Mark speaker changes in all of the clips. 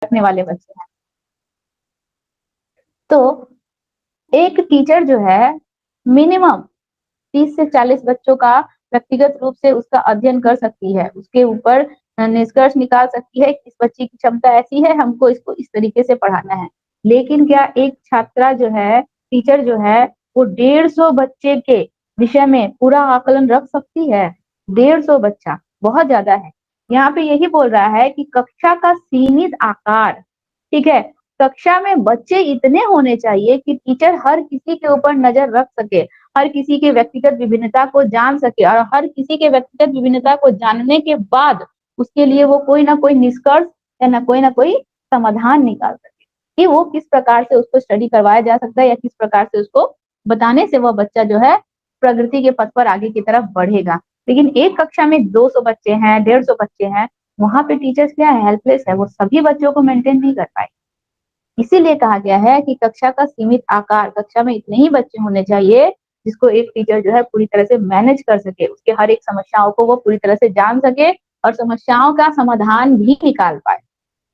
Speaker 1: रखने वाले बच्चे हैं। तो एक टीचर जो है मिनिमम 30 से 40 बच्चों का व्यक्तिगत रूप से उसका अध्ययन कर सकती है, उसके ऊपर निष्कर्ष निकाल सकती है कि इस बच्चे की क्षमता ऐसी है, हमको इसको इस तरीके से पढ़ाना है। लेकिन क्या एक छात्रा जो है, टीचर जो है, वो 150 बच्चे के विषय में पूरा आकलन रख सकती है? 150 बच्चा बहुत ज्यादा है। यहाँ पे यही बोल रहा है कि कक्षा का सीमित आकार, ठीक है, कक्षा में बच्चे इतने होने चाहिए कि टीचर हर किसी के ऊपर नजर रख सके, हर किसी के व्यक्तिगत विभिन्नता को जान सके और हर किसी के व्यक्तिगत विभिन्नता को जानने के बाद उसके लिए वो कोई ना कोई निष्कर्ष या ना कोई समाधान निकाल सके कि वो किस प्रकार से उसको स्टडी करवाया जा सकता है या किस प्रकार से उसको बताने से वह बच्चा जो है प्रगति के पथ पर आगे की तरफ बढ़ेगा। लेकिन एक कक्षा में 200 बच्चे हैं, 150 बच्चे हैं, वहां पे टीचर्स क्या है, हेल्पलेस है, वो सभी बच्चों को मेंटेन नहीं कर पाए। इसीलिए कहा गया है कि कक्षा का सीमित आकार, कक्षा में इतने ही बच्चे होने चाहिए जिसको एक टीचर जो है पूरी तरह से मैनेज कर सके, उसके हर एक समस्याओं को वो पूरी तरह से जान सके और समस्याओं का समाधान भी निकाल पाए।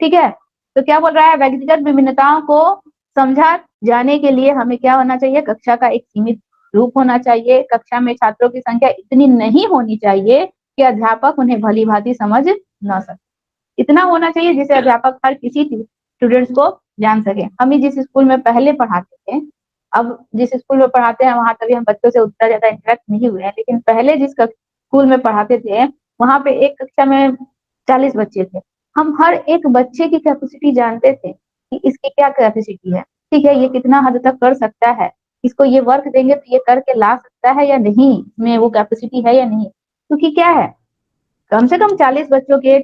Speaker 1: ठीक है, तो क्या बोल रहा है, व्यक्तिगत विभिन्नताओं को समझा जाने के लिए हमें क्या होना चाहिए, कक्षा का एक सीमित रूप होना चाहिए, कक्षा में छात्रों की संख्या इतनी नहीं होनी चाहिए कि अध्यापक उन्हें भली भांति समझ न सके, इतना होना चाहिए जिसे अध्यापक हर किसी स्टूडेंट्स को जान सके। हम ही जिस स्कूल में पहले पढ़ाते थे, अब जिस स्कूल में पढ़ाते हैं वहां कभी हम बच्चों से उतना ज्यादा इंटरेक्ट नहीं हुए हैं, लेकिन पहले जिस स्कूल में पढ़ाते थे वहां पे एक कक्षा में 40 बच्चे थे। हम हर एक बच्चे की कैपेसिटी जानते थे कि इसकी क्या कैपेसिटी है, ठीक है, ये कितना हद तक कर सकता है, इसको ये वर्क देंगे तो ये करके ला सकता है या नहीं, इसमें वो कैपेसिटी है या नहीं। क्योंकि क्या है, कम से कम 40 बच्चों के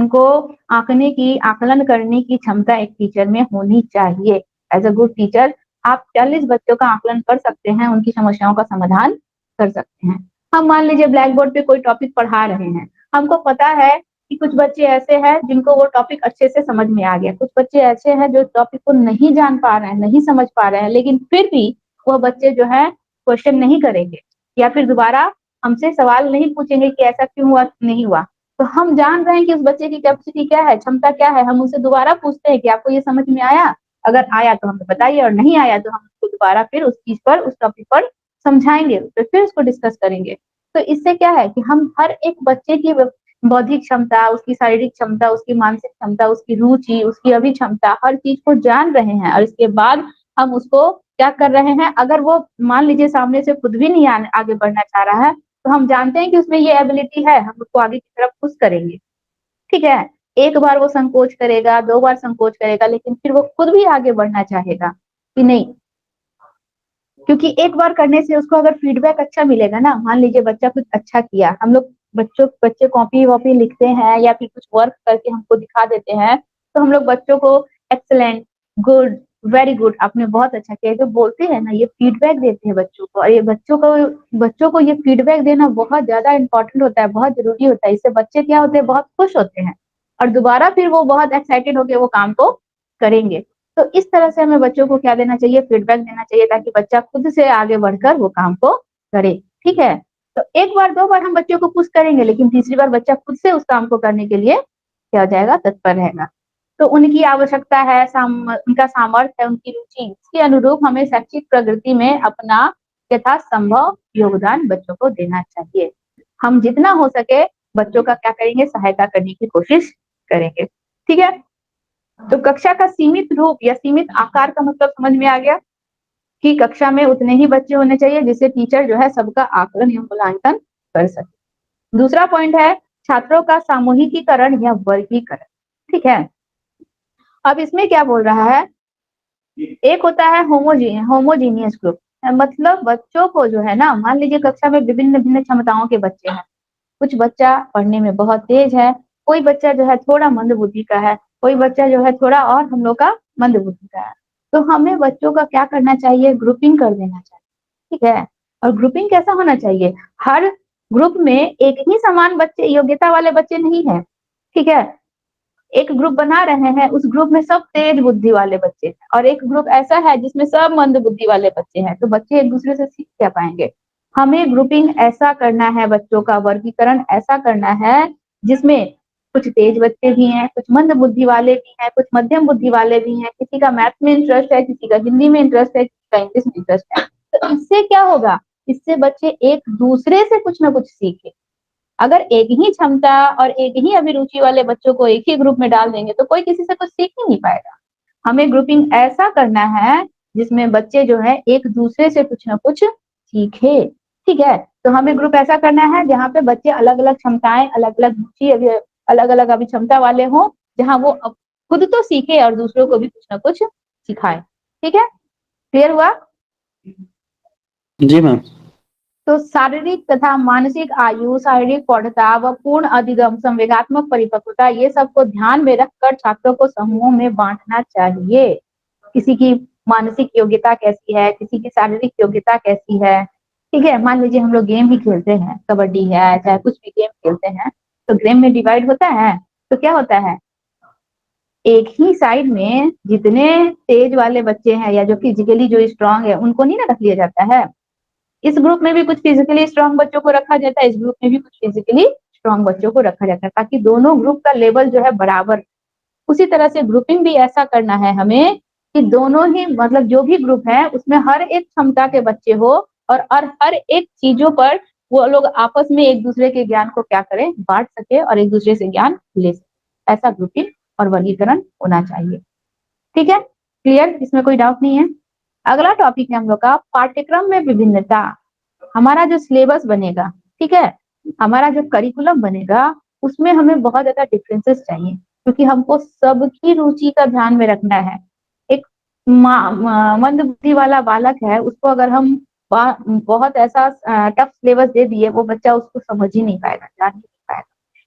Speaker 1: को आंकने की, आकलन करने की क्षमता एक टीचर में होनी चाहिए। एज अ गुड टीचर आप 40 बच्चों का आकलन कर सकते हैं, उनकी समस्याओं का समाधान कर सकते हैं। हम मान लीजिए ब्लैक बोर्ड पे कोई टॉपिक पढ़ा रहे हैं, हमको पता है कि कुछ बच्चे ऐसे हैं जिनको वो टॉपिक अच्छे से समझ में आ गया, कुछ बच्चे ऐसे हैं जो टॉपिक को नहीं जान पा रहे हैं, नहीं समझ पा रहे हैं, लेकिन फिर भी वह बच्चे जो है क्वेश्चन नहीं करेंगे या फिर दोबारा हमसे सवाल नहीं पूछेंगे कि ऐसा क्यों हुआ, नहीं हुआ। तो हम जान रहे हैं कि उस बच्चे की कैपेसिटी क्या है, क्षमता क्या है, हम उसे दोबारा पूछते हैं कि आपको ये समझ में आया, अगर आया तो हमें बताइए और नहीं आया तो हम उसको दोबारा फिर उस चीज पर, उस टॉपिक पर समझाएंगे, फिर उसको डिस्कस करेंगे। तो इससे क्या है कि हम हर एक बच्चे की बौद्धिक क्षमता, उसकी शारीरिक क्षमता, उसकी मानसिक क्षमता, उसकी रुचि, उसकी अभिक्षमता, हर चीज को जान रहे हैं और इसके बाद हम उसको क्या कर रहे हैं, अगर वो मान लीजिए सामने से खुद भी नहीं आगे बढ़ना चाह रहा है तो हम जानते हैं कि उसमें ये एबिलिटी है, हम उसको आगे की तरफ पुश करेंगे। ठीक है, एक बार वो संकोच करेगा, 2 बार संकोच करेगा, लेकिन फिर वो खुद भी आगे बढ़ना चाहेगा कि नहीं, क्योंकि एक बार करने से उसको अगर फीडबैक अच्छा मिलेगा ना, मान लीजिए बच्चा कुछ अच्छा किया, हम लोग बच्चे कॉपी वॉपी लिखते हैं या फिर कुछ वर्क करके हमको दिखा देते हैं, तो हम लोग बच्चों को एक्सलेंट, गुड, वेरी गुड, आपने बहुत अच्छा किया जो बोलते हैं ना, ये फीडबैक देते हैं बच्चों को, और ये बच्चों को ये फीडबैक देना बहुत ज्यादा इंपॉर्टेंट होता है, बहुत जरूरी होता है। इससे बच्चे क्या होते हैं, बहुत खुश होते हैं और दोबारा फिर वो बहुत एक्साइटेड होकर वो काम को करेंगे। तो इस तरह से हमें बच्चों को क्या देना चाहिए, फीडबैक देना चाहिए, ताकि बच्चा खुद से आगे बढ़कर वो काम को करे। ठीक है, तो एक बार 2 बार हम बच्चों को पुश करेंगे, लेकिन तीसरी बार बच्चा खुद से उस काम को करने के लिए क्या हो जाएगा, तत्पर रहेगा। तो उनकी आवश्यकता है, उनका सामर्थ्य है, उनकी रुचि, इसके अनुरूप हमें शैक्षिक प्रगति में अपना यथासंभव योगदान बच्चों को देना चाहिए। हम जितना हो सके बच्चों का क्या करेंगे, सहायता करने की कोशिश करेंगे। ठीक है, तो कक्षा का सीमित रूप या सीमित आकार का मतलब समझ में आ गया कि कक्षा में उतने ही बच्चे होने चाहिए जिससे टीचर जो है सबका आकलन या मूल्यांकन कर सके। दूसरा पॉइंट है छात्रों का सामूहिकीकरण या वर्गीकरण। ठीक है, अब इसमें क्या बोल रहा है, एक होता है होमोजीनियस ग्रुप, मतलब बच्चों को जो है ना, मान लीजिए कक्षा में विभिन्न भिन्न क्षमताओं के बच्चे हैं, कुछ बच्चा पढ़ने में बहुत तेज है, कोई बच्चा जो है थोड़ा मंद बुद्धि का है, कोई बच्चा जो है थोड़ा और हम लोग का मंद बुद्धि का है। तो हमें बच्चों का क्या करना चाहिए, ग्रुपिंग कर देना चाहिए। ठीक है, और ग्रुपिंग कैसा होना चाहिए, हर ग्रुप में एक ही समान बच्चे, योग्यता वाले बच्चे नहीं है। ठीक है, एक ग्रुप बना रहे हैं, उस ग्रुप में सब तेज बुद्धि वाले बच्चे हैं और एक ग्रुप ऐसा है जिसमें सब मंद बुद्धि वाले बच्चे हैं, तो बच्चे एक दूसरे से सीख क्या पाएंगे। हमें ग्रुपिंग ऐसा करना है, बच्चों का वर्गीकरण ऐसा करना है जिसमें कुछ तेज बच्चे भी हैं, कुछ मंद बुद्धि वाले भी हैं, कुछ मध्यम बुद्धि वाले भी हैं, किसी का मैथ में इंटरेस्ट है, किसी का हिंदी में इंटरेस्ट है, किसी का इंग्लिश में इंटरेस्ट है। तो इससे क्या होगा, इससे बच्चे एक दूसरे से कुछ ना कुछ सीखे। अगर एक ही क्षमता और एक ही अभिरुचि वाले बच्चों को एक ही ग्रुप में डाल देंगे तो कोई किसी से कुछ सीख ही नहीं पाएगा। हमें ग्रुपिंग ऐसा करना है जिसमें बच्चे जो है एक दूसरे से कुछ ना कुछ सीखे। ठीक है, तो हमें ग्रुप ऐसा करना है जहाँ पे बच्चे अलग अलग क्षमताएं, अलग अलग रुचि, अलग अलग अभी क्षमता वाले हों, जहाँ वो खुद तो सीखे और दूसरों को भी कुछ ना कुछ सिखाए। ठीक है, क्लियर हुआ?
Speaker 2: जी मैम।
Speaker 1: तो शारीरिक तथा मानसिक आयु, शारीरिक प्रौढ़ता व पूर्ण अधिगम, संवेगात्मक परिपक्वता, ये सबको ध्यान में रखकर छात्रों को समूहों में बांटना चाहिए। किसी की मानसिक योग्यता कैसी है, किसी की शारीरिक योग्यता कैसी है। ठीक है, मान लीजिए हम लोग गेम भी खेलते हैं, कबड्डी है, चाहे कुछ भी गेम खेलते हैं, तो गेम में डिवाइड होता है। तो क्या होता है, एक ही साइड में जितने तेज वाले बच्चे हैं या जो फिजिकली जो स्ट्रांग है उनको नहीं ना रख लिया जाता है। इस ग्रुप में भी कुछ फिजिकली स्ट्रांग बच्चों को रखा जाता है, इस ग्रुप में भी कुछ फिजिकली स्ट्रांग बच्चों को रखा जाता है, ताकि दोनों ग्रुप का लेवल जो है बराबर। उसी तरह से ग्रुपिंग भी ऐसा करना है हमें कि दोनों ही मतलब जो भी ग्रुप है उसमें हर एक क्षमता के बच्चे हो, और हर एक चीजों पर वो लोग आपस में एक दूसरे के ज्ञान को क्या करें, बांट सके और एक दूसरे से ज्ञान ले सके। ऐसा ग्रुपिंग और वर्गीकरण होना चाहिए। ठीक है, क्लियर, इसमें कोई डाउट नहीं है। अगला टॉपिक है हम लोग का पाठ्यक्रम में विभिन्नता। हमारा जो सिलेबस बनेगा, ठीक है, हमारा जो करिकुलम बनेगा, उसमें हमें बहुत ज्यादा डिफरेंसेस चाहिए, क्योंकि हमको सबकी रुचि का ध्यान में रखना है। एक मंद बुद्धि वाला बालक है, उसको अगर हम बहुत ऐसा टफ सिलेबस दे दिए, वो बच्चा उसको समझ ही नहीं पाएगा, जान ही नहीं पाएगा।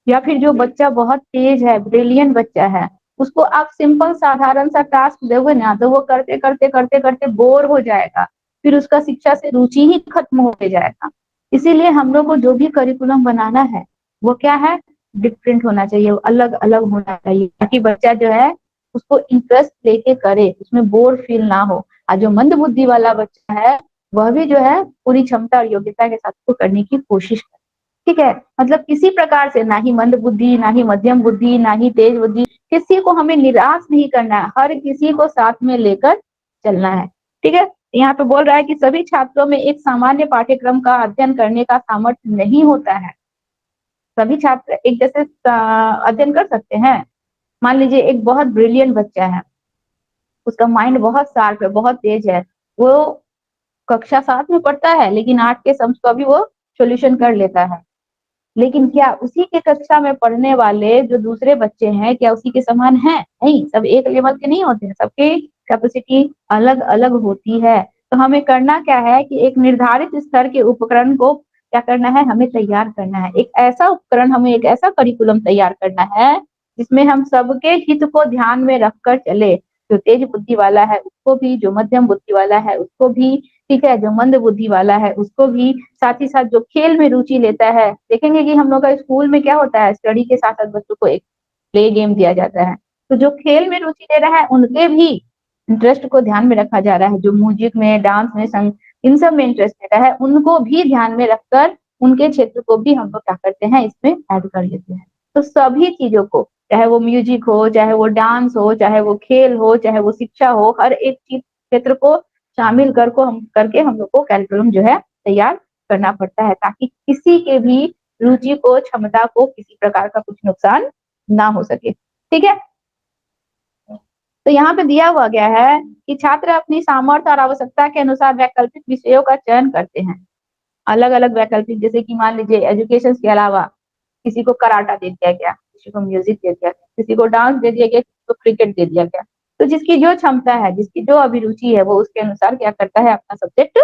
Speaker 1: या फिर जो बच्चा बहुत तेज है, ब्रिलियंट बच्चा है, उसको आप सिंपल साधारण सा टास्क दोगे ना, तो वो करते करते करते करते बोर हो जाएगा, फिर उसका शिक्षा से रुचि ही खत्म हो जाएगा। इसीलिए हम लोग को जो भी करिकुलम बनाना है वो क्या है, डिफरेंट होना चाहिए, अलग अलग होना चाहिए, ताकि बच्चा जो है उसको इंटरेस्ट लेके करे, उसमें बोर फील ना हो। और जो मंद बुद्धि वाला बच्चा है वह भी जो है पूरी क्षमता और योग्यता के साथ को करने की कोशिश करे। ठीक है, मतलब किसी प्रकार से ना ही मंद बुद्धि, ना ही मध्यम बुद्धि, ना ही तेज बुद्धि, किसी को हमें निराश नहीं करना है, हर किसी को साथ में लेकर चलना है। ठीक है, यहाँ पे बोल रहा है कि सभी छात्रों में एक सामान्य पाठ्यक्रम का अध्ययन करने का सामर्थ्य नहीं होता है। सभी छात्र एक जैसे अध्ययन कर सकते हैं। मान लीजिए एक बहुत ब्रिलियंट बच्चा है, उसका माइंड बहुत शार्प है, बहुत तेज है, वो कक्षा 7 में पढ़ता है लेकिन 8 के सम्स को भी वो सोल्यूशन कर लेता है। लेकिन क्या उसी के कक्षा में पढ़ने वाले जो दूसरे बच्चे हैं, क्या उसी के समान हैं? नहीं, सब एक लेवल के नहीं होते हैं, सबकी कैपेसिटी अलग अलग होती है। तो हमें करना क्या है कि एक निर्धारित स्तर के उपकरण को क्या करना है, हमें तैयार करना है। एक ऐसा उपकरण, हमें एक ऐसा करिकुलम तैयार करना है जिसमें हम सबके हित को ध्यान में रखकर चले। जो तेज बुद्धि वाला है उसको भी, जो मध्यम बुद्धि वाला है उसको भी, ठीक है, जो मंद बुद्धि वाला है उसको भी, साथ ही साथ जो खेल में रुचि लेता है। देखेंगे कि हम लोग का स्कूल में क्या होता है, स्टडी के साथ साथ बच्चों को एक प्ले गेम दिया जाता है। तो जो खेल में रुचि ले रहा है उनके भी इंटरेस्ट को ध्यान में रखा जा रहा है। जो म्यूजिक में, डांस में, संग, इन सब में इंटरेस्ट लेता है उनको भी ध्यान में रखकर उनके क्षेत्र को भी हम लोग क्या करते हैं, इसमें ऐड कर लेते हैं। तो सभी चीजों को, चाहे वो म्यूजिक हो, चाहे वो डांस हो, चाहे वो खेल हो, चाहे वो शिक्षा हो, हर एक चीज क्षेत्र को शामिल करके हम लोग को कैरिकुलम जो है तैयार करना पड़ता है, ताकि किसी के भी रुचि को, क्षमता को किसी प्रकार का कुछ नुकसान ना हो सके। ठीक है, तो यहाँ पे दिया हुआ गया है कि छात्र अपनी सामर्थ्य और आवश्यकता के अनुसार वैकल्पिक विषयों का चयन करते हैं। अलग अलग वैकल्पिक, जैसे कि मान लीजिए एजुकेशन के अलावा किसी को कराटा दे दिया गया, किसी को म्यूजिक दे दिया गया, किसी को डांस दे दिया गया, किसी को क्रिकेट दे दिया गया। तो जिसकी जो क्षमता है, जिसकी जो अभिरुचि है, वो उसके अनुसार क्या करता है, अपना सब्जेक्ट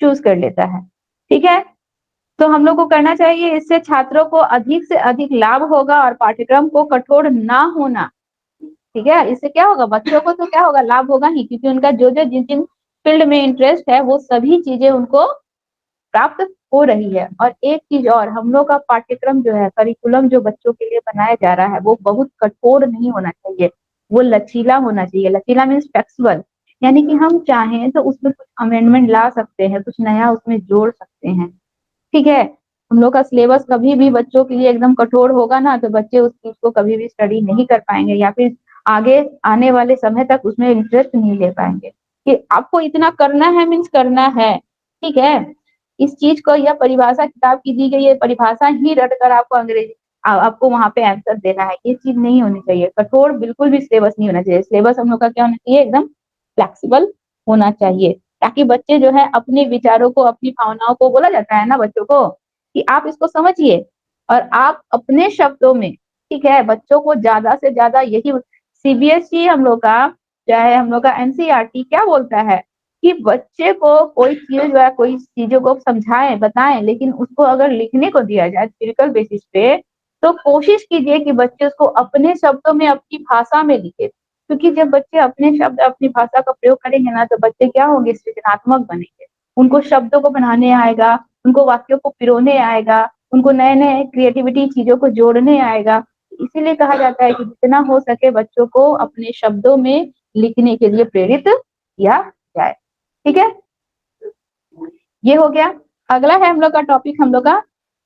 Speaker 1: चूज कर लेता है। ठीक है, तो हम लोग को करना चाहिए, इससे छात्रों को अधिक से अधिक लाभ होगा और पाठ्यक्रम को कठोर ना होना। ठीक है, इससे क्या होगा, बच्चों को तो क्या होगा, लाभ होगा ही, क्योंकि उनका जो जो जिन जिन फील्ड में इंटरेस्ट है वो सभी चीजें उनको प्राप्त हो रही है। और एक चीज और, हम लोग का पाठ्यक्रम जो है, करिकुलम जो बच्चों के लिए बनाया जा रहा है, वो बहुत कठोर नहीं होना चाहिए, वो लचीला होना चाहिए। लचीला मीन्स फ्लेक्सिबल, यानी कि हम चाहें तो उसमें कुछ अमेंडमेंट ला सकते हैं, कुछ नया उसमें जोड़ सकते हैं। ठीक है, हम लोग का सिलेबस कभी भी बच्चों के लिए एकदम कठोर होगा ना, तो बच्चे उस चीज को कभी भी स्टडी नहीं कर पाएंगे, या फिर आगे आने वाले समय तक उसमें इंटरेस्ट नहीं ले पाएंगे। कि आपको इतना करना है मीन्स करना है, ठीक है। इस चीज को, यह परिभाषा किताब की दी गई है, परिभाषा ही रट कर आपको अंग्रेजी आपको वहां पे आंसर देना है, ये चीज नहीं होनी चाहिए। कठोर बिल्कुल भी सिलेबस नहीं होना चाहिए। सिलेबस हम लोग का क्या होना चाहिए, एकदम फ्लेक्सिबल होना चाहिए, ताकि बच्चे जो है अपने विचारों को, अपनी भावनाओं को, बोला जाता है ना बच्चों को कि आप इसको समझिए और आप अपने शब्दों में, ठीक है, बच्चों को ज्यादा से ज्यादा यही सीबीएसई हम लोग का, चाहे हम लोग का एनसीईआरटी क्या बोलता है कि बच्चे को कोई चीज या कोई चीजों को समझाएं, बताएं, लेकिन उसको अगर लिखने को दिया जाए थ्योरिटिकल बेसिस पे, तो कोशिश कीजिए कि बच्चे उसको अपने शब्दों में, अपनी भाषा में लिखे। क्योंकि जब बच्चे अपने शब्द, अपनी भाषा का प्रयोग करेंगे ना, तो बच्चे क्या होंगे, सृजनात्मक बनेंगे। उनको शब्दों को बनाने आएगा, उनको वाक्यों को पिरोने आएगा, उनको नए नए क्रिएटिविटी चीजों को जोड़ने आएगा। इसीलिए कहा जाता है कि जितना हो सके बच्चों को अपने शब्दों में लिखने के लिए प्रेरित किया जाए, ठीक है। ये हो गया। अगला है हम लोग का टॉपिक, हम लोग का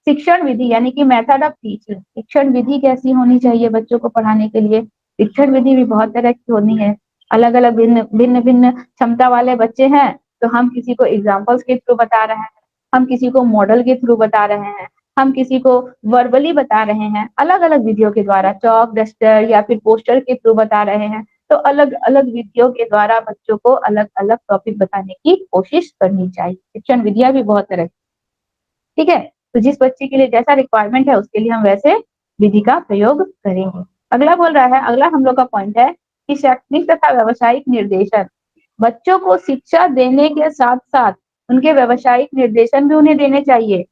Speaker 1: शिक्षण विधि, यानी कि मेथड ऑफ टीचिंग। शिक्षण विधि कैसी होनी चाहिए बच्चों को पढ़ाने के लिए। शिक्षण विधि भी बहुत तरह की होनी है। अलग अलग भिन्न भिन्न भिन्न क्षमता वाले बच्चे हैं, तो हम किसी को एग्जाम्पल्स के थ्रू बता रहे हैं, हम किसी को मॉडल के थ्रू बता रहे हैं, हम किसी को वर्बली बता रहे हैं, अलग अलग विधियों के द्वारा, चौक डस्टर या फिर पोस्टर के थ्रू बता रहे हैं। तो अलग अलग विधियों के द्वारा बच्चों को अलग अलग टॉपिक बताने की कोशिश करनी चाहिए। शिक्षण विधियां भी बहुत तरह की, ठीक है। तो जिस बच्चे के लिए जैसा रिक्वायरमेंट है उसके लिए हम वैसे विधि का प्रयोग करेंगे। अगला बोल रहा है, अगला हम लोग का पॉइंट है कि शैक्षणिक तथा व्यवसायिक निर्देशन। बच्चों को शिक्षा देने के साथ साथ उनके व्यवसायिक निर्देशन भी उन्हें देने चाहिए।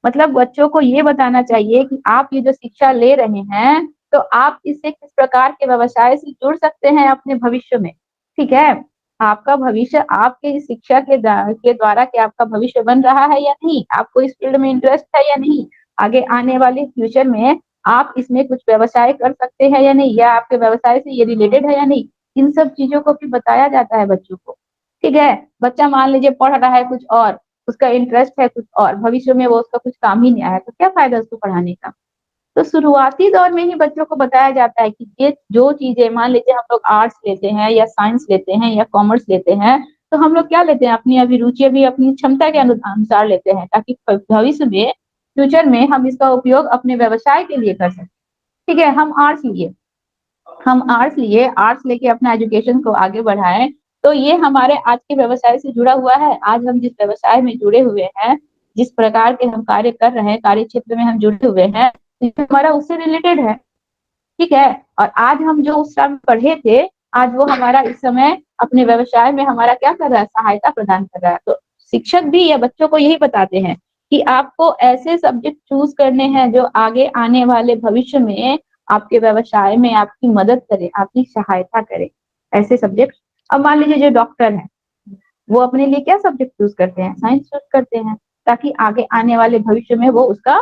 Speaker 1: मतलब बच्चों को ये बताना चाहिए कि आप ये जो शिक्षा ले रहे हैं, तो आप इससे किस प्रकार के व्यवसाय से जुड़ सकते हैं अपने भविष्य में, ठीक है। आपका भविष्य आपके इस शिक्षा के द्वारा क्या आपका भविष्य बन रहा है या नहीं, आपको इस फील्ड में इंटरेस्ट है या नहीं, आगे आने वाले फ्यूचर में आप इसमें कुछ व्यवसाय कर सकते हैं या नहीं, या आपके व्यवसाय से ये रिलेटेड है या नहीं। इन सब चीजों को भी बताया जाता है बच्चों को, ठीक है। बच्चा मान लीजिए पढ़ रहा है कुछ और, उसका इंटरेस्ट है कुछ और, भविष्य में वो उसका कुछ काम ही नहीं आया, तो क्या फायदा उसको पढ़ाने का। तो शुरुआती दौर में ही बच्चों को बताया जाता है कि ये जो चीजें, मान लीजिए हम लोग आर्ट्स लेते हैं या साइंस लेते हैं या कॉमर्स लेते हैं, तो हम लोग क्या लेते हैं, अपनी अभिरुचि अभी अपनी क्षमता के अनुसार लेते हैं, ताकि भविष्य में, फ्यूचर में हम इसका उपयोग अपने व्यवसाय के लिए कर सकें, ठीक है। हम आर्ट्स लिए, आर्ट्स लेके अपना एजुकेशन को आगे बढ़ाएं, तो ये हमारे आज के व्यवसाय से जुड़ा हुआ है। आज हम जिस व्यवसाय में जुड़े हुए हैं, जिस प्रकार के हम कार्य कर रहे हैं, कार्य क्षेत्र में हम जुड़े हुए हैं, तो हमारा उससे रिलेटेड है, ठीक है। और आज हम जो उस समय पढ़े थे, आज वो हमारा इस समय अपने व्यवसाय में हमारा क्या कर रहा है, सहायता प्रदान कर रहा है। तो शिक्षक भी या बच्चों को यही बताते हैं कि आपको ऐसे सब्जेक्ट चूज करने हैं जो आगे आने वाले भविष्य में आपके व्यवसाय में आपकी मदद करे, आपकी सहायता करे, ऐसे सब्जेक्ट। अब मान लीजिए जो डॉक्टर है, वो अपने लिए क्या सब्जेक्ट चूज करते हैं, साइंस चूज करते हैं, ताकि आगे आने वाले भविष्य में वो उसका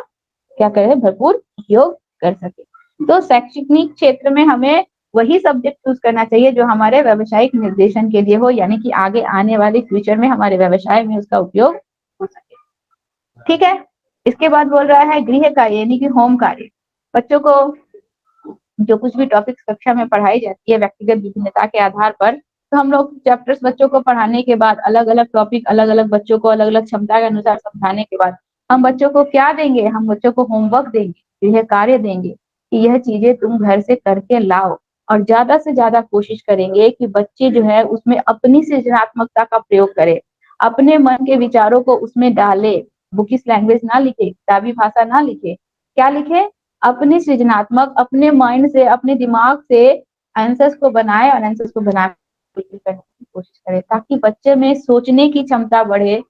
Speaker 1: क्या करे, भरपूर उपयोग कर सके। तो शैक्षणिक क्षेत्र में हमें वही सब्जेक्ट चूज करना चाहिए जो हमारे व्यवसायिक निर्देशन के लिए हो, यानी कि आगे आने वाले फ्यूचर में हमारे व्यवसाय में उसका उपयोग हो सके, ठीक है। इसके बाद बोल रहा है गृह कार्य, यानी कि होम कार्य। बच्चों को जो कुछ भी टॉपिक्स कक्षा में पढ़ाई जाती है व्यक्तिगत विभिन्नता के आधार पर, तो हम लोग चैप्टर्स बच्चों को पढ़ाने के बाद, अलग अलग टॉपिक अलग अलग बच्चों को अलग अलग क्षमता के अनुसार समझाने के बाद, हम बच्चों को क्या देंगे, हम बच्चों को होमवर्क देंगे, गृह कार्य देंगे कि यह चीजें तुम घर से करके लाओ। और ज्यादा से ज्यादा कोशिश करेंगे कि बच्चे जो है उसमें अपनी सृजनात्मकता का प्रयोग करे, अपने मन के विचारों को उसमें डाले। बुकिश लैंग्वेज ना लिखे, किताबी भाषा ना लिखे, क्या लिखे, अपनी सृजनात्मक, अपने माइंड से, अपने दिमाग से आंसर्स को बनाए और आंसर्स को बना करने की कोशिश करे, ताकि बच्चे में सोचने की क्षमता बढ़े,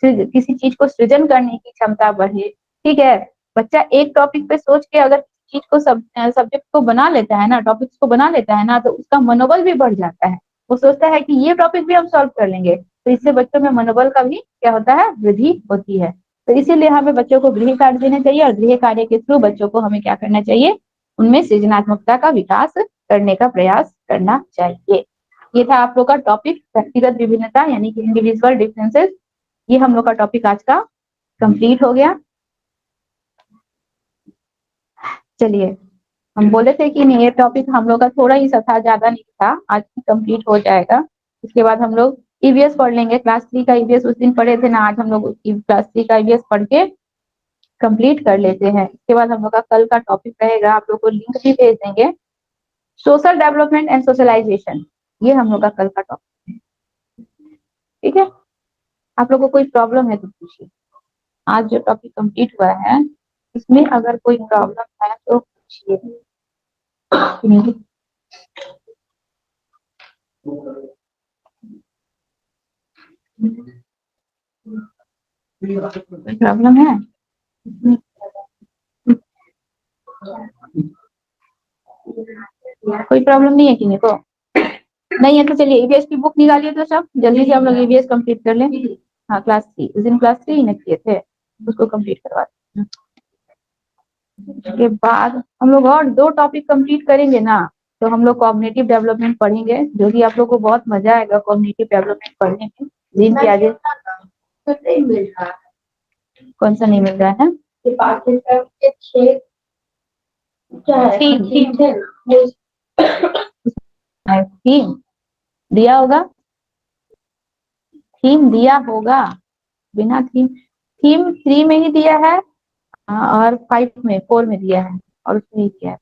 Speaker 1: किसी चीज को सृजन करने की क्षमता बढ़े, ठीक है। बच्चा एक टॉपिक पे सोच के अगर चीज को सब्जेक्ट को बना लेता है ना, टॉपिक्स को बना लेता है ना, तो उसका मनोबल भी बढ़ जाता है। वो सोचता है कि ये टॉपिक भी हम सॉल्व कर लेंगे, तो इससे बच्चों में मनोबल का भी क्या होता है, वृद्धि होती है। तो इसीलिए हमें बच्चों को गृह कार्य देना चाहिए, और गृह कार्य के थ्रू बच्चों को हमें क्या करना चाहिए, उनमें सृजनात्मकता का विकास करने का प्रयास करना चाहिए। ये था आप लोग का टॉपिक, व्यक्तिगत विभिन्नता यानी कि इंडिविजुअल डिफरेंसेस। ये हम लोग का टॉपिक आज का कंप्लीट हो गया। चलिए, हम बोले थे कि नहीं, ये टॉपिक हम लोग का थोड़ा ही सा था, ज्यादा नहीं था, आज कंप्लीट हो जाएगा। उसके बाद हम लोग ईवीएस पढ़ लेंगे। क्लास 3 का ईवीएस उस दिन पढ़े थे ना, आज हम लोग क्लास 3 का ईवीएस पढ़ के कंप्लीट कर लेते हैं। इसके बाद हम लोग का कल का टॉपिक रहेगा, आप लोग को लिंक भी भेज देंगे, सोशल डेवलपमेंट एंड सोशलाइजेशन। ये हम लोग का कल का टॉपिक है, ठीक है। आप लोग को कोई प्रॉब्लम है तो पूछिए। आज जो टॉपिक कंप्लीट हुआ है, इसमें अगर कोई प्रॉब्लम है तो पूछिए। प्रॉब्लम है? कोई प्रॉब्लम नहीं है किसी को? नहीं है तो चलिए ईवीएस की बुक निकालिए, तो सब जल्दी से हम लोग ईवीएस कंप्लीट कर लें। हाँ, क्लास 3, उस दिन क्लास 3 ही ना किए थे, उसको कंप्लीट करवा दें। उसके बाद हम लोग और 2 टॉपिक कंप्लीट करेंगे ना, तो हम लोग कॉग्निटिव डेवलपमेंट पढ़ेंगे, जो कि आप लोग को बहुत मजा आएगा कॉग्निटिव डेवलपमेंट पढ़ने में। जीन पियाजे कौन सा नहीं मिल रहा है? थीम दिया होगा, थीम दिया होगा, बिना थीम, थीम 3 में ही दिया है, और 5 में 4 में दिया है, और उसमें ही दिया है।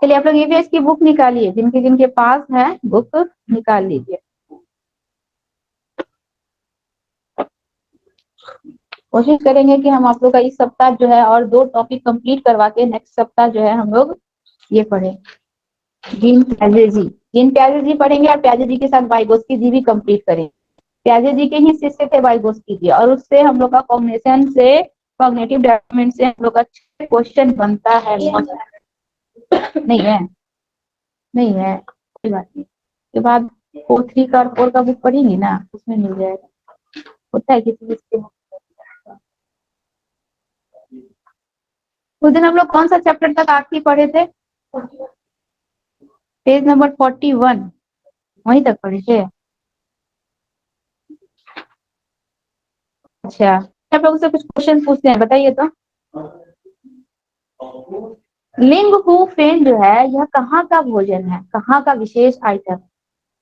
Speaker 1: चलिए आप लोग ईवीएस की बुक निकालिए, जिनके जिनके पास है बुक निकाल लीजिए। कोशिश करेंगे कि हम आप लोग का इस सप्ताह जो है और 2 टॉपिक कंप्लीट करवा के नेक्स्ट सप्ताह जो है हम लोग ये पढ़े, जीन प्याजे जी। जीन प्याजे जी पढ़ेंगे, और प्याजे जी के साथ वाइगोस्की जी भी कंप्लीट करेंगे। प्याजे जी के ही शिष्य थे वाइगोस्की जी, और उससे हम लोग का कॉग्निशन से, कॉग्निटिव डेवलपमेंट से हम लोग का क्वेश्चन बनता है। नहीं है, नहीं है, कोई बात नहीं। उसके बाद 4 3 का और 4 का बुक पढ़ेंगी ना, उसमें मिल जाएगा, होता है किसी चीज के। उस दिन हम लोग कौन सा चैप्टर तक आखिरी पढ़े थे? पेज नंबर 41, वहीं तक पढ़े थे। अच्छा, आप लोगों से कुछ क्वेश्चन पूछते हैं, बताइए तो। लिंग हु फेन जो है, यह कहाँ का भोजन है, कहाँ का विशेष आइटम?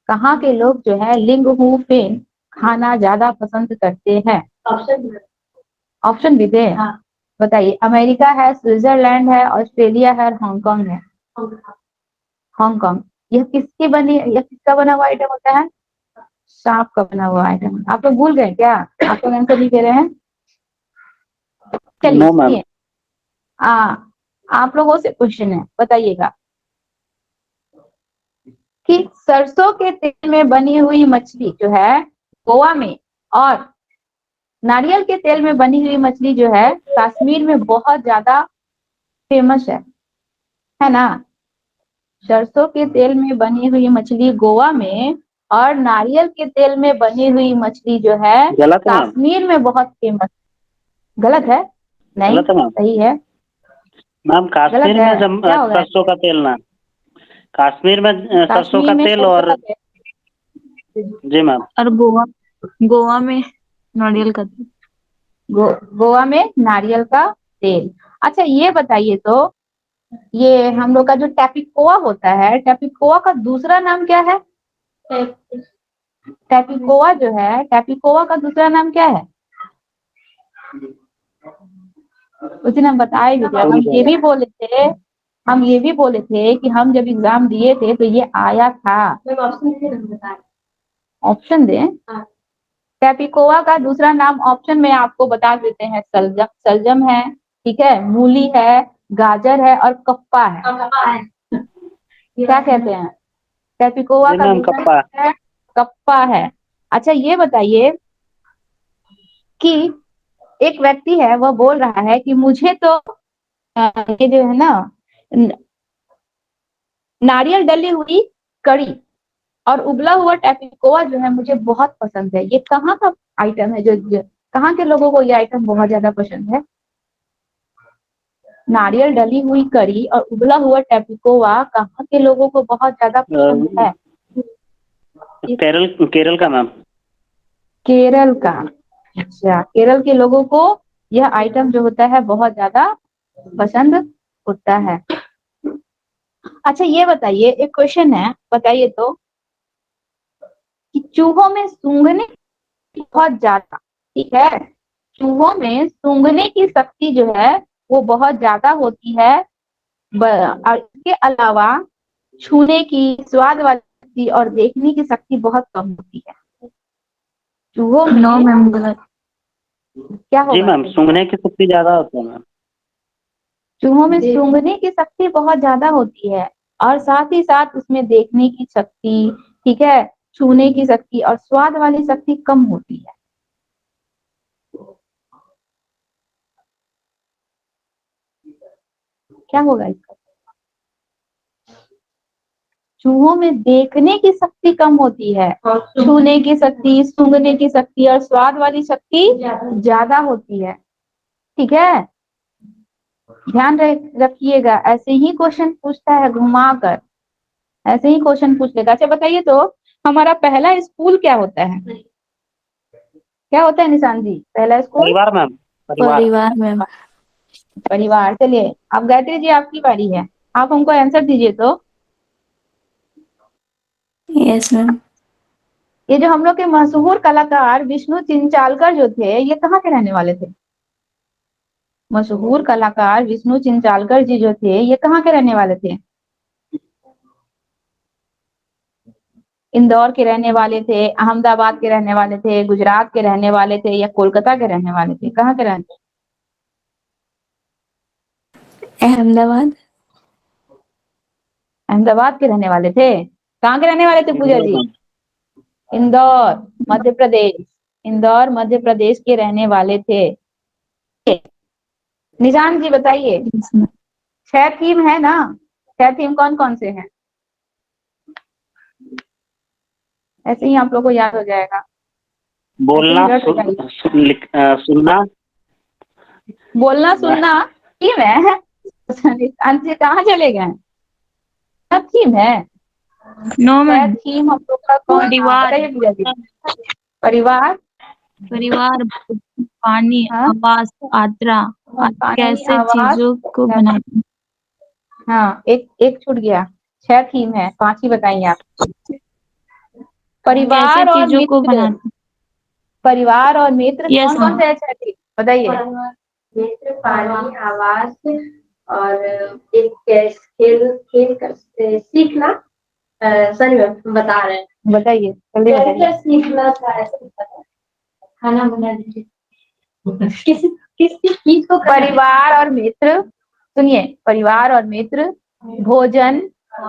Speaker 1: कहाँ के लोग जो है लिंग हु फेन खाना ज्यादा पसंद करते हैं? ऑप्शन भी दे? हाँ। बताइए। अमेरिका है, स्विट्जरलैंड है, ऑस्ट्रेलिया है, हांगकांग है। हांगकांग। यह किसका बना हुआ आइटम होता है? सांप का बना हुआ आइटम। आप लोग भूल गए क्या? आप लोग आंसर नहीं दे रहे हैं? चलिए सुनिए, आप लोगों से क्वेश्चन है, बताइएगा कि सरसों के तेल में बनी हुई मछली जो है गोवा में, और नारियल के तेल में बनी हुई मछली जो है कश्मीर में बहुत ज्यादा फेमस है ना? सरसों के तेल में बनी हुई मछली गोवा में, और नारियल के तेल में बनी हुई मछली जो है
Speaker 2: गलत है मैम।
Speaker 1: कश्मीर में बहुत फेमस। गलत है? नहीं,
Speaker 2: गलत है मैम।
Speaker 1: सही है।
Speaker 2: मैम
Speaker 1: गलत
Speaker 2: कश्मीर
Speaker 1: है?
Speaker 2: में
Speaker 1: क्या होगा?
Speaker 2: सरसों का तेल ना, कश्मीर में सरसों
Speaker 1: कश्मीर
Speaker 2: का
Speaker 1: में
Speaker 2: तेल
Speaker 1: सरसों
Speaker 2: और
Speaker 1: का तेल,
Speaker 2: जी मैम।
Speaker 1: और गोवा में नारियल का तेल। गोवा में नारियल का तेल। अच्छा ये बताइए तो, ये हम लोग का जो टैपिकोआ होता है, टैपिकोआ का दूसरा नाम क्या है? टैपिकोआ जो है, टैपिकोआ का दूसरा नाम क्या है? उस दिन हम बताए भी थे, हम ये भी बोले थे, हम ये भी बोले थे कि हम जब एग्जाम दिए थे तो ये आया था। ऑप्शन दें? टैपिकोआ का दूसरा नाम ऑप्शन में आपको बता देते हैं, सलजम, सलजम है, ठीक है, मूली है, गाजर है, और कप्पा है। क्या कहते हैं? टैपिकोआ
Speaker 2: जी
Speaker 1: का
Speaker 2: मैम,
Speaker 1: दूसरा
Speaker 2: कप्पा।
Speaker 1: नाम है, कप्पा है। अच्छा ये बताइए कि एक व्यक्ति है, वह बोल रहा है कि मुझे तो ये जो है ना, नारियल डली हुई कड़ी और उबला हुआ टैपिकोआ जो है मुझे बहुत पसंद है। ये कहाँ का आइटम है, जो कहाँ के लोगों को ये आइटम बहुत ज्यादा पसंद है? नारियल डली हुई कड़ी और उबला हुआ टैपिकोआ कहाँ के लोगों को बहुत ज्यादा पसंद है?
Speaker 2: केरल केरल का मैम।
Speaker 1: केरल का। अच्छा, केरल के लोगों को यह आइटम जो होता है बहुत ज्यादा पसंद होता है। अच्छा ये बताइए, एक क्वेश्चन है, बताइए तो कि चूहों में सूंघने की बहुत ज्यादा, ठीक है, चूहों में सूंघने की शक्ति जो है वो बहुत ज्यादा होती है, और इसके अलावा छूने की, स्वाद वाली शक्ति और देखने की शक्ति बहुत कम होती है। चूहों में
Speaker 3: नो मैम, गलत।
Speaker 1: क्या
Speaker 2: जी
Speaker 1: होगा?
Speaker 2: मैम, सूंघने की शक्ति ज्यादा होती है मैम।
Speaker 1: चूहों में सूंघने की शक्ति बहुत ज्यादा होती है और साथ ही साथ उसमें देखने की शक्ति, ठीक है, छूने की शक्ति और स्वाद वाली शक्ति कम होती है। क्या होगा इसका? चूहों में देखने की शक्ति कम होती है, छूने की शक्ति, सूंघने की शक्ति और स्वाद वाली शक्ति ज्यादा होती है, ठीक है। ध्यान रखिएगा, ऐसे ही क्वेश्चन पूछता है घुमा कर, ऐसे ही क्वेश्चन पूछ लेगा। अच्छा बताइए तो हमारा पहला स्कूल क्या होता है? क्या होता है निशान जी, पहला स्कूल?
Speaker 2: परिवार मैम, परिवार।
Speaker 3: परिवार मैम।
Speaker 1: परिवार। चलिए अब गायत्री जी आपकी बारी है, आप हमको आंसर दीजिए तो।
Speaker 3: Yes ma'am.
Speaker 1: ये जो हम लोग के मशहूर कलाकार विष्णु चिंचालकर जो थे, ये कहाँ के रहने वाले थे? मशहूर कलाकार विष्णु चिंचालकर जी जो थे, ये कहाँ के रहने वाले थे? इंदौर के रहने वाले थे, अहमदाबाद के रहने वाले थे, गुजरात के रहने वाले थे या कोलकाता के रहने वाले थे? कहाँ के रहने?
Speaker 3: अहमदाबाद।
Speaker 1: अहमदाबाद के रहने वाले थे। कहाँ के रहने वाले थे पूजा
Speaker 2: इंदौर
Speaker 1: जी?
Speaker 2: मैम।
Speaker 1: इंदौर, मध्य प्रदेश। इंदौर मध्य प्रदेश के रहने वाले थे। निशान जी बताइए,
Speaker 3: यस मैम।
Speaker 1: 6 थीम है ना, 6 थीम कौन कौन से हैं? ऐसे ही आप लोग को याद हो जाएगा।
Speaker 2: बोलना, सुनना।
Speaker 1: बोलना सुनना थीम है। निशान जी कहाँ चले गए? सब थीम है।
Speaker 3: No ma'am.
Speaker 1: थीम हम लोग का कौन?
Speaker 3: परिवार।
Speaker 1: बताइए पूजा जी। परिवार,
Speaker 3: परिवार, पानी,
Speaker 1: हाँ,
Speaker 3: आवास, यात्रा,
Speaker 1: पानी,
Speaker 3: कैसे
Speaker 1: आवास,
Speaker 3: चीजों को बनाते हैं।
Speaker 1: हाँ, एक एक छूट गया। 6 थीम है, 5 ही बताइए आप।
Speaker 3: कैसे
Speaker 1: परिवार और
Speaker 3: चीजों को
Speaker 1: मित्र,
Speaker 3: बनाते हैं।
Speaker 1: परिवार और मित्र
Speaker 3: यस
Speaker 1: कौन कौन
Speaker 3: मैम।
Speaker 1: से है? 6 थीम बताइए। मित्र, पानी, आवास और एक खेल, खेल कर सीखना। सही बता रहे हैं, बताइए जल्दी बताइए। सीखना था, ऐसे पता है। खाना बना दीजिए। किस किस चीज को? परिवार और मित्र, सुनिए, परिवार और मित्र, भोजन,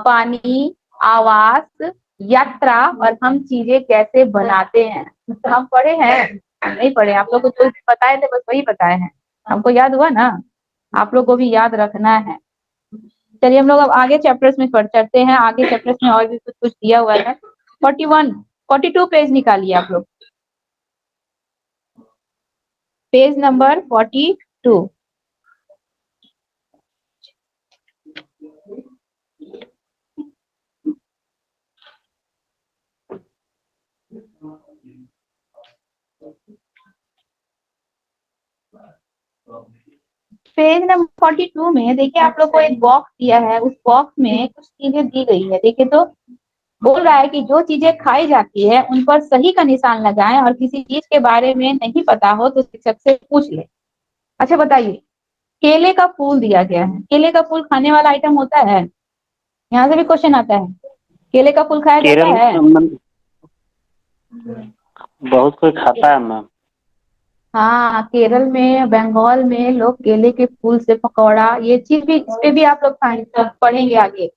Speaker 1: पानी, आवास, यात्रा और हम चीजें कैसे बनाते हैं। हम पढ़े हैं? नहीं पढ़े। आप लोग को जो बताए थे बस वही बताए हैं, हमको याद हुआ ना, आप लोग को भी याद रखना है। चलिए हम लोग अब आगे चैप्टर्स में चलते हैं। आगे चैप्टर्स में और भी कुछ कुछ दिया हुआ है। 41 42 पेज निकालिए आप लोग, पेज नंबर 42। पेज नंबर 42 में देखिए आप लोग को एक बॉक्स दिया है, उस बॉक्स में कुछ चीजें दी गई है। देखिए तो बोल रहा है कि जो चीजें खाई जाती है उन पर सही का निशान लगाएं और किसी चीज के बारे में नहीं पता हो तो शिक्षक से पूछ ले। अच्छा बताइए, केले का फूल दिया गया है, केले का फूल खाने वाला आइटम होता है? यहाँ से भी क्वेश्चन आता है, केले का फूल खाया जाता
Speaker 2: केरल
Speaker 1: है?
Speaker 2: बहुत कोई खाता है मैम।
Speaker 1: हाँ, केरल में, बंगाल में लोग केले के फूल से पकौड़ा, ये चीज भी, इस पे भी आप लोग पढ़ेंगे आगे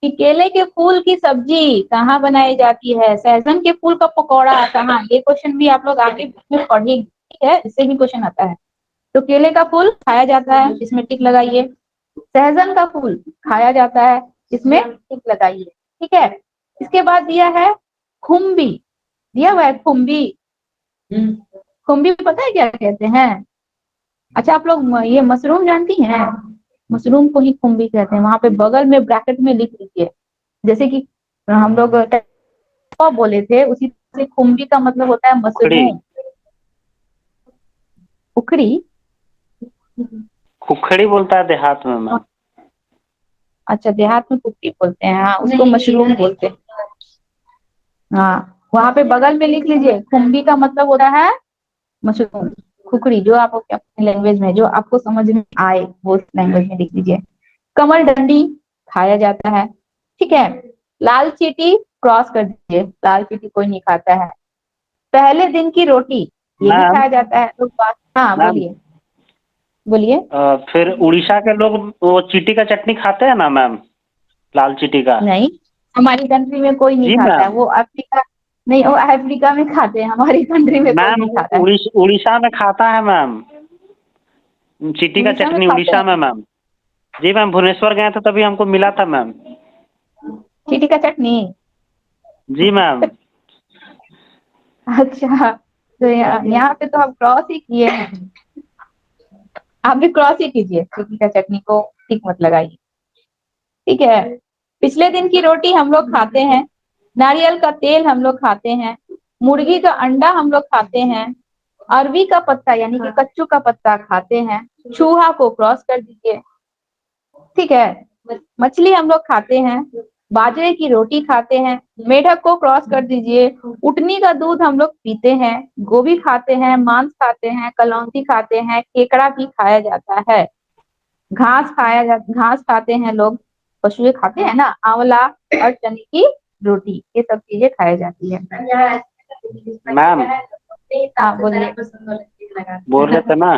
Speaker 1: कि केले के फूल की सब्जी कहाँ बनाई जाती है, सहजन के फूल का पकौड़ा कहाँ, ये क्वेश्चन भी आप लोग आगे में पढ़ेंगे, ठीक है, इससे भी क्वेश्चन आता है। तो केले का फूल खाया जाता है, इसमें टिक लगाइए। सहजन का फूल खाया जाता है, इसमें टिक लगाइए, ठीक है। इसके बाद दिया है खुम्बी, दिया हुआ है खुम्बी। खुम्बी पता है क्या कहते हैं? अच्छा आप लोग ये मशरूम जानती हैं? मशरूम को ही खुम्बी कहते हैं। वहां पे बगल में ब्रैकेट में लिख लीजिए, जैसे कि हम लोग बोले थे, उसी तरह से खुम्बी का मतलब होता है
Speaker 2: उखड़ी।
Speaker 1: मशरूम। उखड़ी?
Speaker 2: खुखड़ी बोलता है देहात में मैम।
Speaker 1: अच्छा, देहात में कुक्की बोलते हैं, हाँ उसको मशरूम बोलते हैं। हाँ, वहाँ पे बगल में लिख लीजिए, खुम्बी का मतलब होता है मशरूम। खुखड़ी जो आप अपनी लैंग्वेज में, जो आपको समझ में आए वो लैंग्वेज में लिख लीजिए। कमल डंडी खाया जाता है, ठीक है। लाल चीटी क्रॉस कर दीजिए, लाल चीटी कोई नहीं खाता है। पहले दिन की रोटी ये भी
Speaker 2: मैम
Speaker 1: खाया जाता है तो हाँ
Speaker 2: मैम
Speaker 1: बोलिए बोलिए।
Speaker 2: फिर उड़ीसा के लोग वो चीटी का चटनी खाते हैं ना मैम, लाल चीटी का।
Speaker 1: नहीं, हमारी कंट्री में कोई नहीं
Speaker 2: जी
Speaker 1: खाता है,
Speaker 2: मैम।
Speaker 1: वो अफ्रीका, नहीं वो अफ्रीका में खाते हैं, हमारी कंट्री में कोई
Speaker 2: मैम
Speaker 1: नहीं खाता है।
Speaker 2: उड़ीसा में खाता है मैम, चीटी का
Speaker 1: उड़ीसा में
Speaker 2: चटनी
Speaker 1: खाते
Speaker 2: उड़ीसा में
Speaker 1: हैं
Speaker 2: मैम। जी मैम, भुवनेश्वर गए थे तभी हमको मिला था मैम।
Speaker 1: चीटी का चटनी।
Speaker 2: जी मैम।
Speaker 1: अच्छा, तो यहाँ पे तो हम क्रॉस ही किए हैं, आप भी क्रॉस ही कीजिए, चीटी का चटनी को ठीक मत लगाइए, ठीक है। पिछले दिन की रोटी हम लोग खाते हैं, नारियल का तेल हम लोग खाते हैं, मुर्गी का अंडा हम लोग खाते हैं, अरबी का पत्ता यानी कि कच्चू का पत्ता खाते हैं, चूहा को क्रॉस कर दीजिए, ठीक है। मछली हम लोग खाते हैं, बाजरे की रोटी खाते हैं, मेढक को क्रॉस कर दीजिए, उटनी का दूध हम लोग पीते हैं, गोभी खाते हैं, मांस खाते हैं, कलौंजी खाते हैं, केकड़ा भी खाया जाता है, घास खाते हैं लोग, पशु खाते हैं ना, आंवला और चने की रोटी, ये सब चीजें खाई जाती है।
Speaker 2: मैम
Speaker 1: हाँ बोलिए।
Speaker 2: बोल रहे थे ना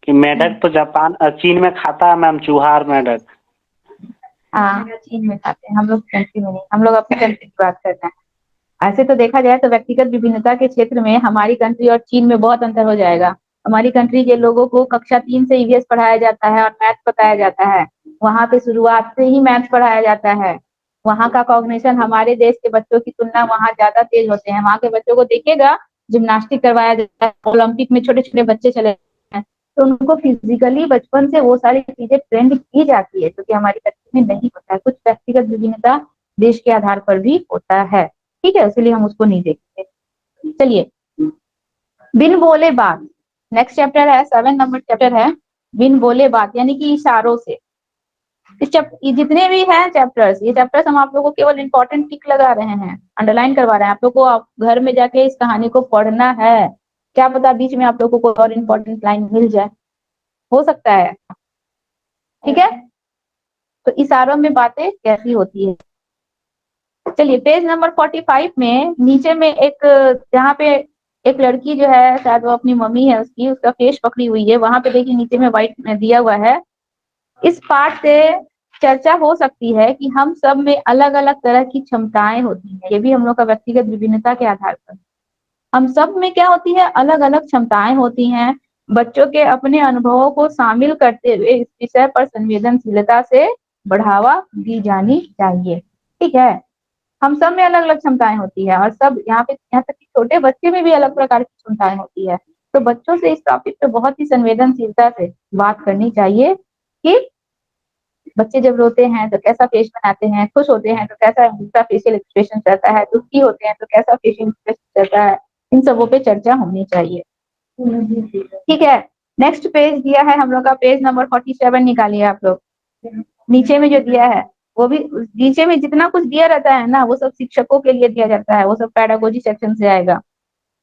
Speaker 2: कि मेढक तो जापान चीन में खाता है मैम, चूहा और मेढक।
Speaker 1: हाँ चीन में खाते हैं, हम लोग कंट्री में नहीं, हम लोग अपनी कंट्री की बात करते हैं। ऐसे तो देखा जाए तो व्यक्तिगत विभिन्नता के क्षेत्र में हमारी कंट्री और चीन में बहुत अंतर हो जाएगा। हमारी कंट्री के लोगों को कक्षा 3 से ईवीएस पढ़ाया जाता है और मैथ बताया जाता है, वहां पे शुरुआत से ही मैथ पढ़ाया जाता है। वहाँ का कॉग्निशन हमारे देश के बच्चों की तुलना वहाँ ज्यादा तेज होते हैं। वहाँ के बच्चों को देखिएगा, जिम्नास्टिक करवाया जाता है, ओलंपिक में छोटे छोटे बच्चे चले हैं, तो उनको फिजिकली बचपन से वो सारी चीजें ट्रेंड की जाती है, क्योंकि हमारी कंट्री में नहीं होता है। कुछ व्यक्तिगत विभिन्नता देश के आधार पर भी होता है, ठीक है, इसलिए हम उसको नहीं देखते। चलिए, बिन बोले बात, नेक्स्ट चैप्टर है, 7 नंबर चैप्टर है, बिन बोले बात यानी कि इशारों से। ये जितने भी हैं चैप्टर्स, ये चैप्टर्स हम आप लोगों को केवल इंपॉर्टेंट टिक लगा रहे हैं, अंडरलाइन करवा रहे हैं आप लोग को। आप घर में जाके इस कहानी को पढ़ना है, क्या पता बीच में आप लोगों को कोई और इम्पोर्टेंट लाइन मिल जाए, हो सकता है, ठीक है। तो इशारों में बातें कैसी होती है। चलिए, पेज नंबर 45 में नीचे में एक, जहाँ पे एक लड़की जो है, शायद वो अपनी मम्मी है उसकी, उसका फेस पकड़ी हुई है, वहां पे देखिए नीचे में व्हाइट में दिया हुआ है। इस पाठ से चर्चा हो सकती है कि हम सब में अलग अलग तरह की क्षमताएं होती हैं, ये भी हम लोग का व्यक्तिगत विभिन्नता के आधार पर। हम सब में क्या होती है, अलग अलग क्षमताएं होती हैं। बच्चों के अपने अनुभवों को शामिल करते हुए इस विषय पर संवेदनशीलता से बढ़ावा दी जानी चाहिए, ठीक है। हम सब में अलग अलग क्षमताएं होती है, और सब यहाँ तक कि छोटे बच्चे में भी अलग प्रकार की क्षमताएं होती है। तो बच्चों से इस टॉपिक पे बहुत ही संवेदनशीलता से बात करनी चाहिए कि बच्चे जब रोते हैं तो कैसा फेस बनाते हैं, खुश होते हैं तो कैसा उनका फेशियल एक्सप्रेशन रहता है, दुखी होते हैं तो कैसा फेशियल एक्सप्रेशन रहता है, इन सबों पे चर्चा होनी चाहिए, ठीक है। नेक्स्ट पेज दिया है हम लोग का, पेज नंबर 47 निकालिए आप लोग। नीचे में जो दिया है वो भी, नीचे में जितना कुछ दिया रहता है ना, वो सब शिक्षकों के लिए दिया जाता है, वो सब पैडागोजी सेक्शन से आएगा।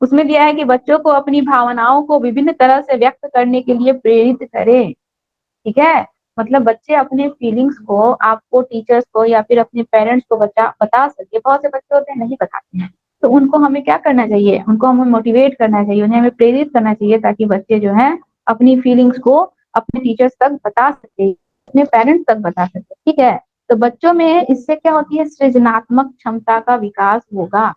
Speaker 1: उसमें दिया है कि बच्चों को अपनी भावनाओं को विभिन्न तरह से व्यक्त करने के लिए प्रेरित करें, ठीक है। मतलब बच्चे अपने फीलिंग्स को आपको, टीचर्स को या फिर अपने पेरेंट्स को बता सके। बहुत से बच्चे होते हैं नहीं बताते हैं, तो उनको हमें क्या करना चाहिए, उनको हमें मोटिवेट करना चाहिए, उन्हें हमें प्रेरित करना चाहिए, ताकि बच्चे जो है अपनी फीलिंग्स को अपने टीचर्स तक बता सके, अपने पेरेंट्स तक बता सके, ठीक है। तो बच्चों में इससे क्या होती है, सृजनात्मक क्षमता का विकास होगा।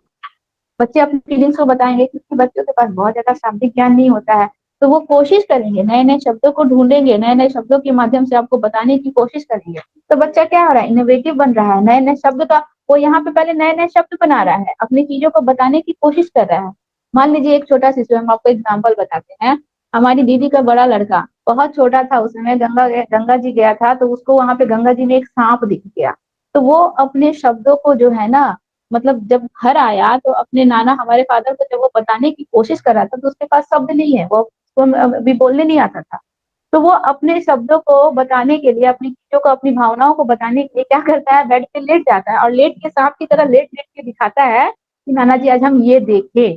Speaker 1: बच्चे अपनी फीलिंग्स को बताएंगे, क्योंकि बच्चों के पास बहुत ज्यादा शाब्दिक ज्ञान नहीं होता है, तो वो कोशिश करेंगे, नए नए शब्दों को ढूंढेंगे, नए नए शब्दों के माध्यम से आपको बताने की कोशिश करेंगे। तो बच्चा क्या हो रहा है, इनोवेटिव बन रहा है, नए नए शब्द का वो यहाँ पे पहले नए नए शब्द बना रहा है, अपनी चीजों को बताने की कोशिश कर रहा है। मान लीजिए एक छोटा शिशु, हम आपको एग्जाम्पल बताते हैं। हमारी दीदी का बड़ा लड़का बहुत छोटा था, उस समय गंगा जी गया था, तो उसको वहां पे गंगा जी में एक सांप दिख गया। तो वो अपने शब्दों को जो है ना, मतलब जब घर आया तो अपने नाना, हमारे फादर को जब वो बताने की कोशिश कर रहा था, तो उसके पास शब्द नहीं है, वो उसको अभी बोलने नहीं आता था। तो वो अपने शब्दों को बताने के लिए, अपनी चीजों को, अपनी भावनाओं को बताने के लिए क्या करता है, बेड पे लेट जाता है और लेट के सांप की तरह लेट लेट के दिखाता है कि नाना जी आज हम ये देखे।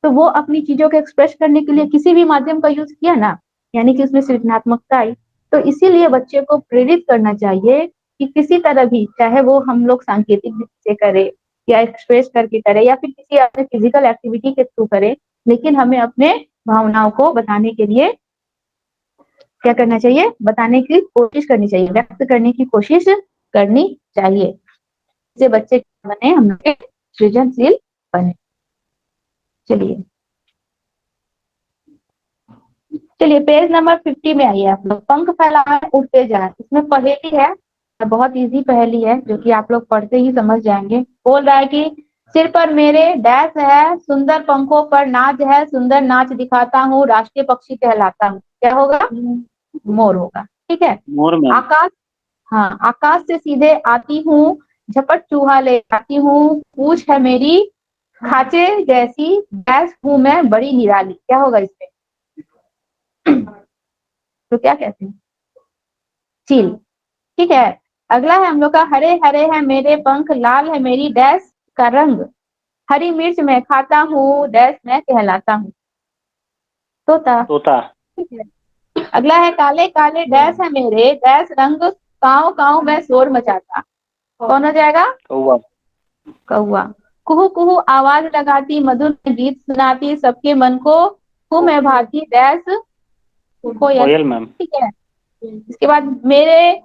Speaker 1: तो वो अपनी चीजों को एक्सप्रेस करने के लिए किसी भी माध्यम का यूज किया ना, यानी कि उसमें सृजनात्मकता आई। तो इसीलिए बच्चे को प्रेरित करना चाहिए कि किसी तरह भी, चाहे वो हम लोग सांकेतिक विधि से करे या एक्सप्रेस करके करे या फिर किसी अपने फिजिकल एक्टिविटी के थ्रू करे, लेकिन हमें अपने भावनाओं को बताने के लिए क्या करना चाहिए, बताने की कोशिश करनी चाहिए, व्यक्त करने की कोशिश करनी चाहिए, जिससे बच्चे बने, हम लोग सृजनशील बने। चलिए चलिए पेज नंबर 50 में आइए आप लोग। पंख फैलाए उड़ते जाए, इसमें पहेली है, बहुत इजी पहेली है जो कि आप लोग पढ़ते ही समझ जाएंगे। बोल रहा है कि सिर पर मेरे डैश है, सुंदर पंखों पर नाच है, सुंदर नाच दिखाता हूँ, राष्ट्रीय पक्षी कहलाता हूँ। क्या होगा, मोर होगा। ठीक है,
Speaker 2: मोर मैम।
Speaker 1: आकाश, हाँ आकाश से सीधे आती हूँ, झपट चूहा ले आती हूँ, पूछ है मेरी खाचे जैसी, डैश हूँ मैं बड़ी निराली। क्या होगा इसमें, तो क्या कहते हैं, चील। ठीक है, अगला है हम लोग का, हरे हरे है मेरे पंख, लाल है मेरी डैश का रंग, हरी मिर्च मैं खाता हूँ, डैश मैं कहलाता हूँ। तोता।
Speaker 2: तोता।
Speaker 1: ठीक है, अगला है काले काले डैश है मेरे, डैश रंग, काव काव मैं शोर मचाता। कौन हो जाएगा,
Speaker 2: कौवा।
Speaker 1: कौआ। कुहू कुहू आवाज लगाती, मधुर में गीत सुनाती, सबके मन को हूँ मैं भाती, डैश कोयल।
Speaker 2: कोयल मैम।
Speaker 1: ठीक है, इसके बाद मेरे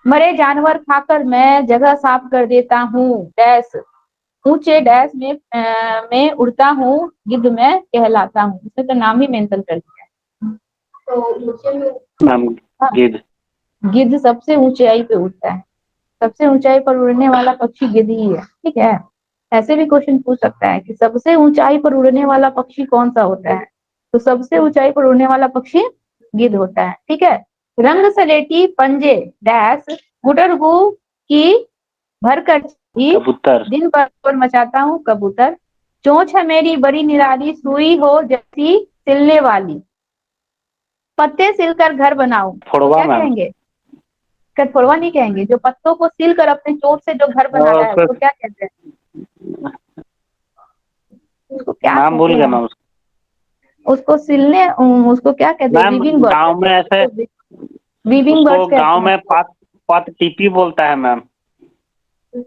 Speaker 1: मरे जानवर खाकर मैं जगह साफ कर देता हूँ, डैश ऊंचे डैश में उड़ता हूँ, गिद्ध मैं कहलाता हूँ। इसमें तो नाम ही मेंशन कर दिया है।
Speaker 2: मैम
Speaker 1: हाँ,
Speaker 2: गिद्ध।
Speaker 1: गिद्ध सबसे ऊंचाई पे उड़ता है, सबसे ऊंचाई पर उड़ने वाला पक्षी गिद्ध ही है। ठीक है, ऐसे भी क्वेश्चन पूछ सकता है कि सबसे ऊंचाई पर उड़ने वाला पक्षी कौन सा होता है, तो सबसे ऊंचाई पर उड़ने वाला पक्षी गिद्ध होता है। ठीक है, रंग सलेटी पंजे डैश, गुडरगु की भरकर
Speaker 2: कबूतर।
Speaker 1: दिन भर शोर मचाता हूँ, कबूतर। चोंच है मेरी बड़ी निराली, सुई हो जैसी सिलने वाली, पत्ते सिलकर घर बनाऊं। तो
Speaker 2: फोड़वा
Speaker 1: क्या
Speaker 2: मैम।
Speaker 1: कहेंगे, कठफोड़वा नहीं कहेंगे, जो पत्तों को सिल कर अपने चोंच से जो घर बनाता है
Speaker 2: उसको
Speaker 1: उसको क्या कहते हैं, उसको क्या
Speaker 2: नाम भूल
Speaker 1: कहते
Speaker 2: गया
Speaker 1: हैं,
Speaker 2: मैम उसका।
Speaker 1: उसको सिलने, उसको क्या कहते हैं,
Speaker 2: मैम
Speaker 1: वीविंग बर्ड
Speaker 2: गांव में
Speaker 1: कहते
Speaker 2: ऐसे
Speaker 1: हैं, वीविंग
Speaker 2: उसको
Speaker 1: बर्ड्स कहते
Speaker 2: गांव
Speaker 1: हैं
Speaker 2: में
Speaker 1: उसको।
Speaker 2: पात पात टीपी बोलता है मैम।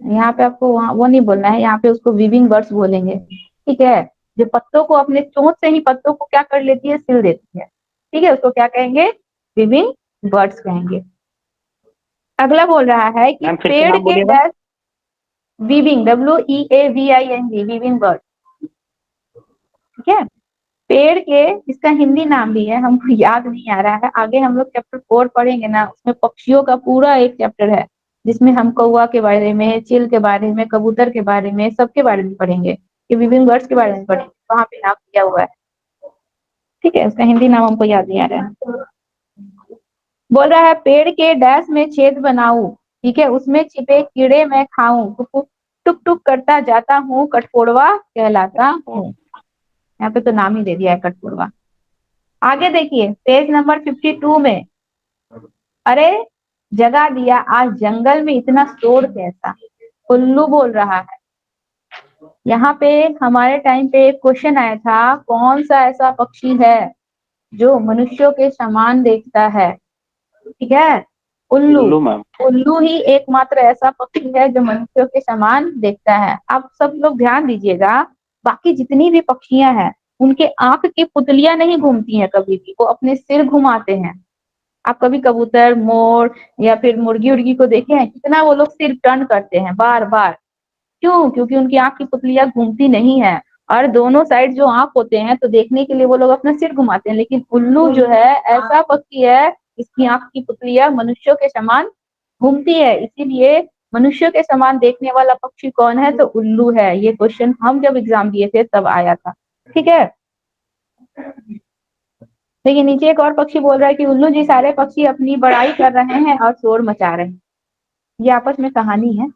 Speaker 1: यहाँ पे आपको वहाँ वो नहीं बोलना है, यहाँ पे उसको वीविंग बर्ड्स बोलेंगे। ठीक है, जो पत्तों को अपने चोंच से ही पत्तों को क्या कर लेती है, सिल देती है। ठीक है, उसको क्या कहेंगे, वीविंग बर्ड्स कहेंगे। अगला बोल रहा है कि
Speaker 2: मैम फिर से
Speaker 1: पेड़
Speaker 2: नाम
Speaker 1: के
Speaker 2: बोलिएगा।
Speaker 1: Dash, weaving, WEAVING, weaving bird. ठीक है, पेड़ के, इसका हिंदी नाम भी है, हमको याद नहीं आ रहा है, आगे हम लोग चैप्टर 4 पढ़ेंगे ना, उसमें पक्षियों का पूरा एक चैप्टर है जिसमें हम कौवा के बारे में, चिल के बारे में, कबूतर के बारे में, सबके बारे में पढ़ेंगे, कि विभिन्न बर्ड्स के बारे में पढ़ेंगे, वहां पे नाम दिया हुआ है। ठीक है, उसका हिंदी नाम हमको याद नहीं आ रहा है। बोल रहा है पेड़ के डैश में छेद बनाऊं, ठीक है, उसमें छिपे कीड़े मैं खाऊं, टुक टुक करता जाता हूँ, कठफोड़वा कहलाता हूँ। यहाँ पे तो नाम ही दे दिया है, कठफोड़वा। आगे देखिए पेज नंबर 52 में, अरे जगा दिया आज जंगल में इतना शोर कैसा, उल्लू बोल रहा है। यहाँ पे हमारे टाइम पे एक क्वेश्चन आया था, कौन सा ऐसा पक्षी है जो मनुष्यों के समान देखता है। ठीक है, उल्लू।
Speaker 2: उल्लू मैम।
Speaker 1: उल्लू ही एकमात्र ऐसा पक्षी है जो मनुष्यों के समान देखता है। आप सब लोग ध्यान दीजिएगा, बाकी जितनी भी पक्षियां हैं उनके आंख की पुतलियां नहीं घूमती हैं कभी भी, वो अपने सिर घुमाते हैं। आप कभी कबूतर, मोर या फिर मुर्गी उर्गी को देखे हैं, कितना वो लोग सिर टर्न करते हैं बार बार, क्यों, क्योंकि उनकी आंख की पुतलियां घूमती नहीं है, और दोनों साइड जो आंख होते हैं तो देखने के लिए वो लोग अपना सिर घुमाते हैं। लेकिन उल्लू जो है ऐसा पक्षी है, इसकी आंख की पुतलियां मनुष्यों के समान घूमती है, इसीलिए मनुष्यों के समान देखने वाला पक्षी कौन है, तो उल्लू है। ये क्वेश्चन हम जब एग्जाम दिए थे तब आया था। ठीक है, देखिए नीचे एक और पक्षी बोल रहा है कि उल्लू जी सारे पक्षी अपनी बड़ाई कर रहे हैं और शोर मचा रहे हैं। ये आपस में कहानी है।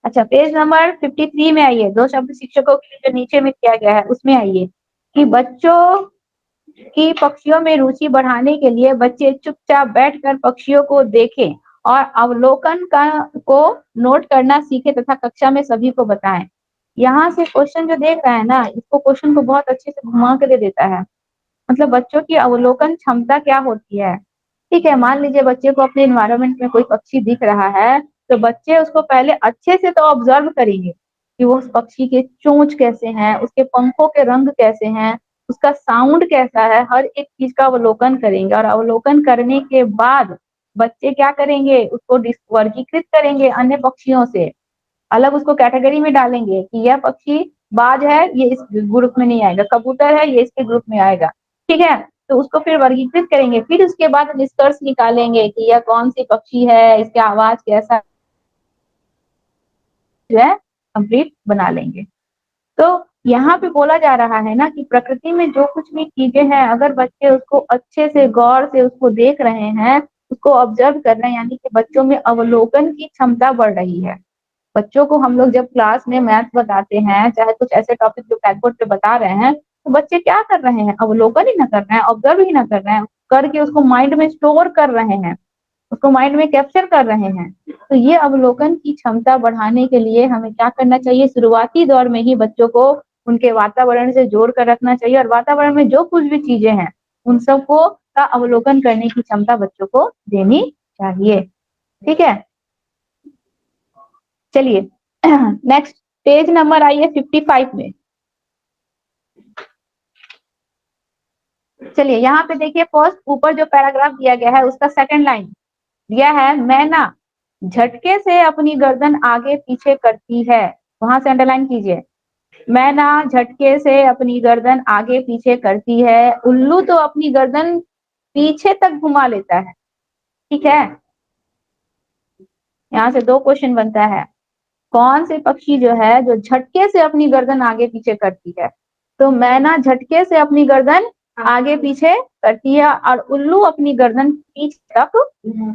Speaker 1: अच्छा पेज नंबर 53 में आइए, दो शब्द शिक्षकों के लिए जो नीचे में किया गया है उसमें आइए। कि बच्चों की पक्षियों में रुचि बढ़ाने के लिए बच्चे चुपचाप बैठकर पक्षियों को देखें और अवलोकन को नोट करना सीखें तथा कक्षा में सभी को बताएं। यहाँ से क्वेश्चन जो देख रहा है ना, इसको क्वेश्चन को बहुत अच्छे से घुमा के दे देता है। मतलब बच्चों की अवलोकन क्षमता क्या होती है। ठीक है, मान लीजिए बच्चे को अपने एनवायरनमेंट में कोई पक्षी दिख रहा है, तो बच्चे उसको पहले अच्छे से तो ऑब्जर्व करेंगे कि वो उस पक्षी के चोंच कैसे हैं, उसके पंखों के रंग कैसे हैं, उसका साउंड कैसा है, हर एक चीज का अवलोकन करेंगे। और अवलोकन करने के बाद बच्चे क्या करेंगे, उसको वर्गीकृत करेंगे अन्य पक्षियों से, अलग उसको कैटेगरी में डालेंगे कि यह पक्षी बाज है, ये इस ग्रुप में नहीं आएगा, कबूतर है, ये इसके ग्रुप में आएगा। ठीक है, तो उसको फिर वर्गीकृत करेंगे, फिर उसके बाद निष्कर्ष निकालेंगे कि यह कौन सी पक्षी है, इसका आवाज कैसा जो है कंप्लीट बना लेंगे। तो यहाँ पे बोला जा रहा है ना कि प्रकृति में जो कुछ भी चीजें हैं, अगर बच्चे उसको अच्छे से गौर से उसको देख रहे हैं, उसको ऑब्जर्व कर रहे हैं, यानी कि बच्चों में अवलोकन की क्षमता बढ़ रही है। बच्चों को हम लोग जब क्लास में मैथ बताते हैं, चाहे कुछ ऐसे टॉपिक जो ब्लैक बोर्ड पे बता रहे हैं, तो बच्चे क्या कर रहे हैं, अवलोकन ही ना कर रहे हैं, ऑब्जर्व ही ना कर रहे हैं, करके उसको माइंड में स्टोर कर रहे हैं, उसको माइंड में कैप्चर कर रहे हैं। तो ये अवलोकन की क्षमता बढ़ाने के लिए हमें क्या करना चाहिए, शुरुआती दौर में ही बच्चों को उनके वातावरण से जोड़ कर रखना चाहिए, और वातावरण में जो कुछ भी चीजें हैं उन सबको का अवलोकन करने की क्षमता बच्चों को देनी चाहिए। ठीक है, चलिए नेक्स्ट पेज नंबर आइए 55 में। चलिए यहाँ पे देखिए, फर्स्ट ऊपर जो पैराग्राफ दिया गया है उसका सेकंड लाइन दिया है, मैना झटके से अपनी गर्दन आगे पीछे करती है। वहां से अंडरलाइन कीजिए, मैना झटके से अपनी गर्दन आगे पीछे करती है, उल्लू तो अपनी गर्दन पीछे तक घुमा लेता है। ठीक है, यहाँ से दो क्वेश्चन बनता है, कौन से पक्षी जो है जो झटके से अपनी गर्दन आगे पीछे करती है। तो मैना झटके से अपनी गर्दन आगे पीछे करती है और उल्लू अपनी गर्दन पीछे तक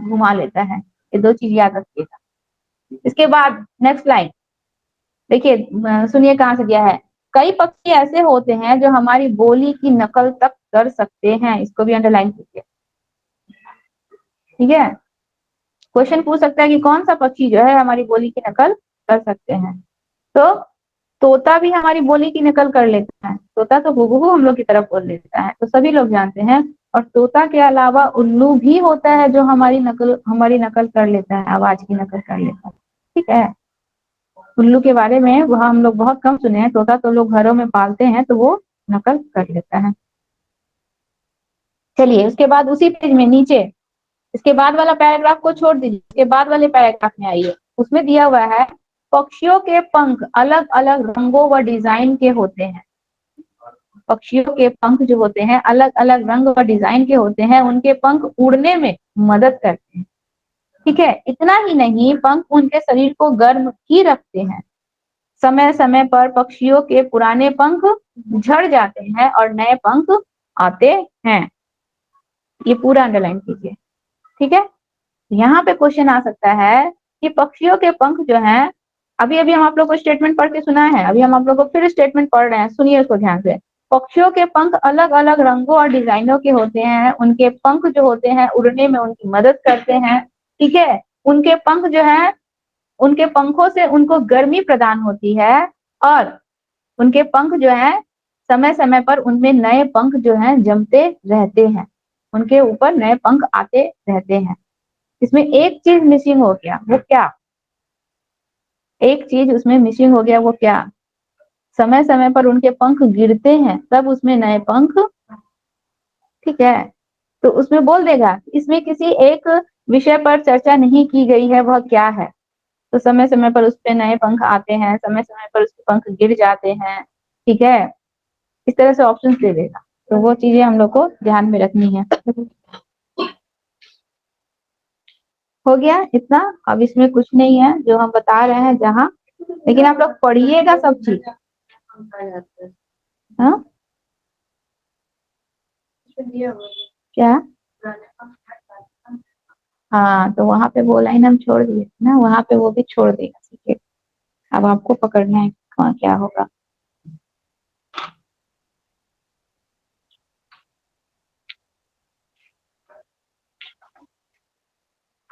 Speaker 1: घुमा लेता है। ये दो चीज याद रखिएगा। इसके बाद नेक्स्ट लाइन देखिए, सुनिए कहाँ से दिया है, कई पक्षी ऐसे होते हैं जो हमारी बोली की नकल तक कर सकते हैं। इसको भी अंडरलाइन कीजिए। ठीक है, क्वेश्चन पूछ सकता है कि कौन सा पक्षी जो है हमारी बोली की नकल कर सकते हैं। तो तोता भी हमारी बोली की नकल कर लेता है, तोता तो हूबहू हम लोग की तरफ बोल लेता है, तो सभी लोग जानते हैं। और तोता के अलावा उल्लू भी होता है जो हमारी नकल कर लेता है, आवाज की नकल कर लेता है। ठीक है, उल्लू के बारे में वह हम लोग बहुत कम सुने हैं, तोता तो लोग घरों में पालते हैं तो वो नकल कर लेता है। चलिए उसके बाद उसी पेज में नीचे, इसके बाद वाला पैराग्राफ को छोड़ दीजिए, इसके बाद वाले पैराग्राफ में आइए, उसमें दिया हुआ है पक्षियों के पंख अलग अलग रंगों व डिजाइन के होते हैं। पक्षियों के पंख जो होते हैं अलग अलग रंग व डिजाइन के होते हैं, उनके पंख उड़ने में मदद करते हैं। ठीक है, इतना ही नहीं, पंख उनके शरीर को गर्म ही रखते हैं। समय समय पर पक्षियों के पुराने पंख झड़ जाते हैं और नए पंख आते हैं। ये पूरा अंडरलाइन कीजिए। ठीक है, यहाँ पे क्वेश्चन आ सकता है कि पक्षियों के पंख जो हैं, अभी अभी हम आप लोग को स्टेटमेंट पढ़ के सुना है, अभी हम आप लोग को फिर स्टेटमेंट पढ़ रहे हैं, सुनिए उसको ध्यान से। पक्षियों के पंख अलग अलग रंगों और डिजाइनों के होते हैं, उनके पंख जो होते हैं उड़ने में उनकी मदद करते हैं। ठीक है, उनके पंख जो है, उनके पंखों से उनको गर्मी प्रदान होती है, और उनके पंख जो है समय समय पर उनमें नए पंख जो हैं जमते रहते हैं, उनके ऊपर नए पंख आते रहते हैं। इसमें एक चीज मिसिंग हो गया, वो क्या, एक चीज उसमें मिसिंग हो गया, वो क्या, समय समय पर उनके पंख गिरते हैं तब उसमें नए पंख। ठीक है, तो उसमें बोल देगा, इसमें किसी एक विषय पर चर्चा नहीं की गई है, वह क्या है। तो समय समय पर उस पे नए पंख आते हैं, समय समय पर उसके पंख गिर जाते हैं। ठीक है, इस तरह से ऑप्शन दे देगा, तो वो चीजें हम लोग को ध्यान में रखनी है। हो गया इतना, अब इसमें कुछ नहीं है जो हम बता रहे हैं जहाँ, लेकिन आप लोग पढ़िएगा सब चीज। हाँ क्या, हाँ तो वहां पे वो लाइन हम छोड़ दिए ना, वहां पे वो भी छोड़ देगा। ठीक है, अब आपको पकड़ना है कहाँ क्या होगा।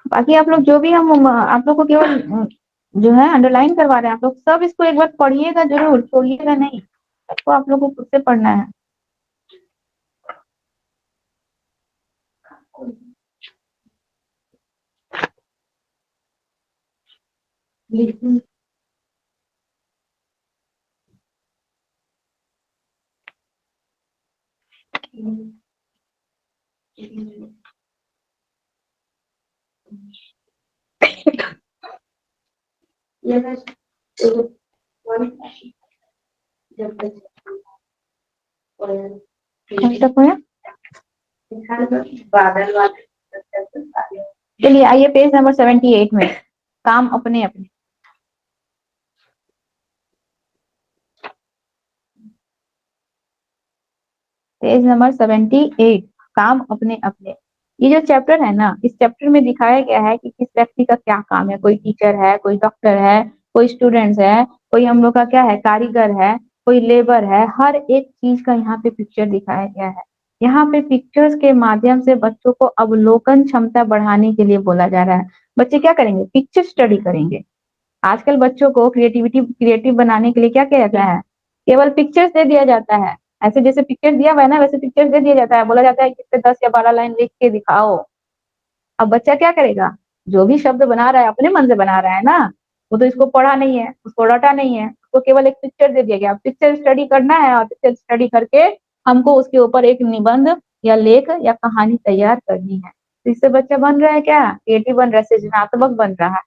Speaker 1: बाकी आप लोग जो भी हम आप लोग को केवल जो है अंडरलाइन करवा रहे हैं, आप लोग सब इसको एक बार पढ़िएगा जरूर, छोड़िएगा नहीं, सबको आप लोग को खुद से पढ़ना है। अभी तक हुआ? चलिए आइए पेज नंबर 78 में, काम अपने अपने। पेज नंबर 78, काम अपने अपने। ये जो चैप्टर है ना, इस चैप्टर में दिखाया गया है कि किस व्यक्ति का क्या काम है। कोई टीचर है, कोई डॉक्टर है, कोई स्टूडेंट्स है, कोई हम लोग का क्या है, कारीगर है, कोई लेबर है। हर एक चीज का यहाँ पे पिक्चर दिखाया गया है। यहाँ पे पिक्चर्स के माध्यम से बच्चों को अवलोकन क्षमता बढ़ाने के लिए बोला जा रहा है। बच्चे क्या करेंगे, पिक्चर स्टडी करेंगे। आजकल बच्चों को क्रिएटिव बनाने के लिए क्या किया जाता है, केवल पिक्चर्स दे दिया जाता है। ऐसे जैसे पिक्चर दिया हुआ है ना, वैसे पिक्चर्स दे दिया जाता है, बोला जाता है कि इस पे 10 या 12 लाइन लिख के दिखाओ। अब बच्चा क्या करेगा, जो भी शब्द बना रहा है अपने मन से बना रहा है ना, वो तो इसको पढ़ा नहीं है, उसको रटा नहीं है, उसको केवल एक पिक्चर दे दिया गया। पिक्चर स्टडी करना है और पिक्चर स्टडी करके हमको उसके ऊपर एक निबंध या लेख या कहानी तैयार करनी है। तो इससे बच्चा बन रहा है क्या, क्रिएटिव बन रहा है, सृजनात्मक बन रहा है।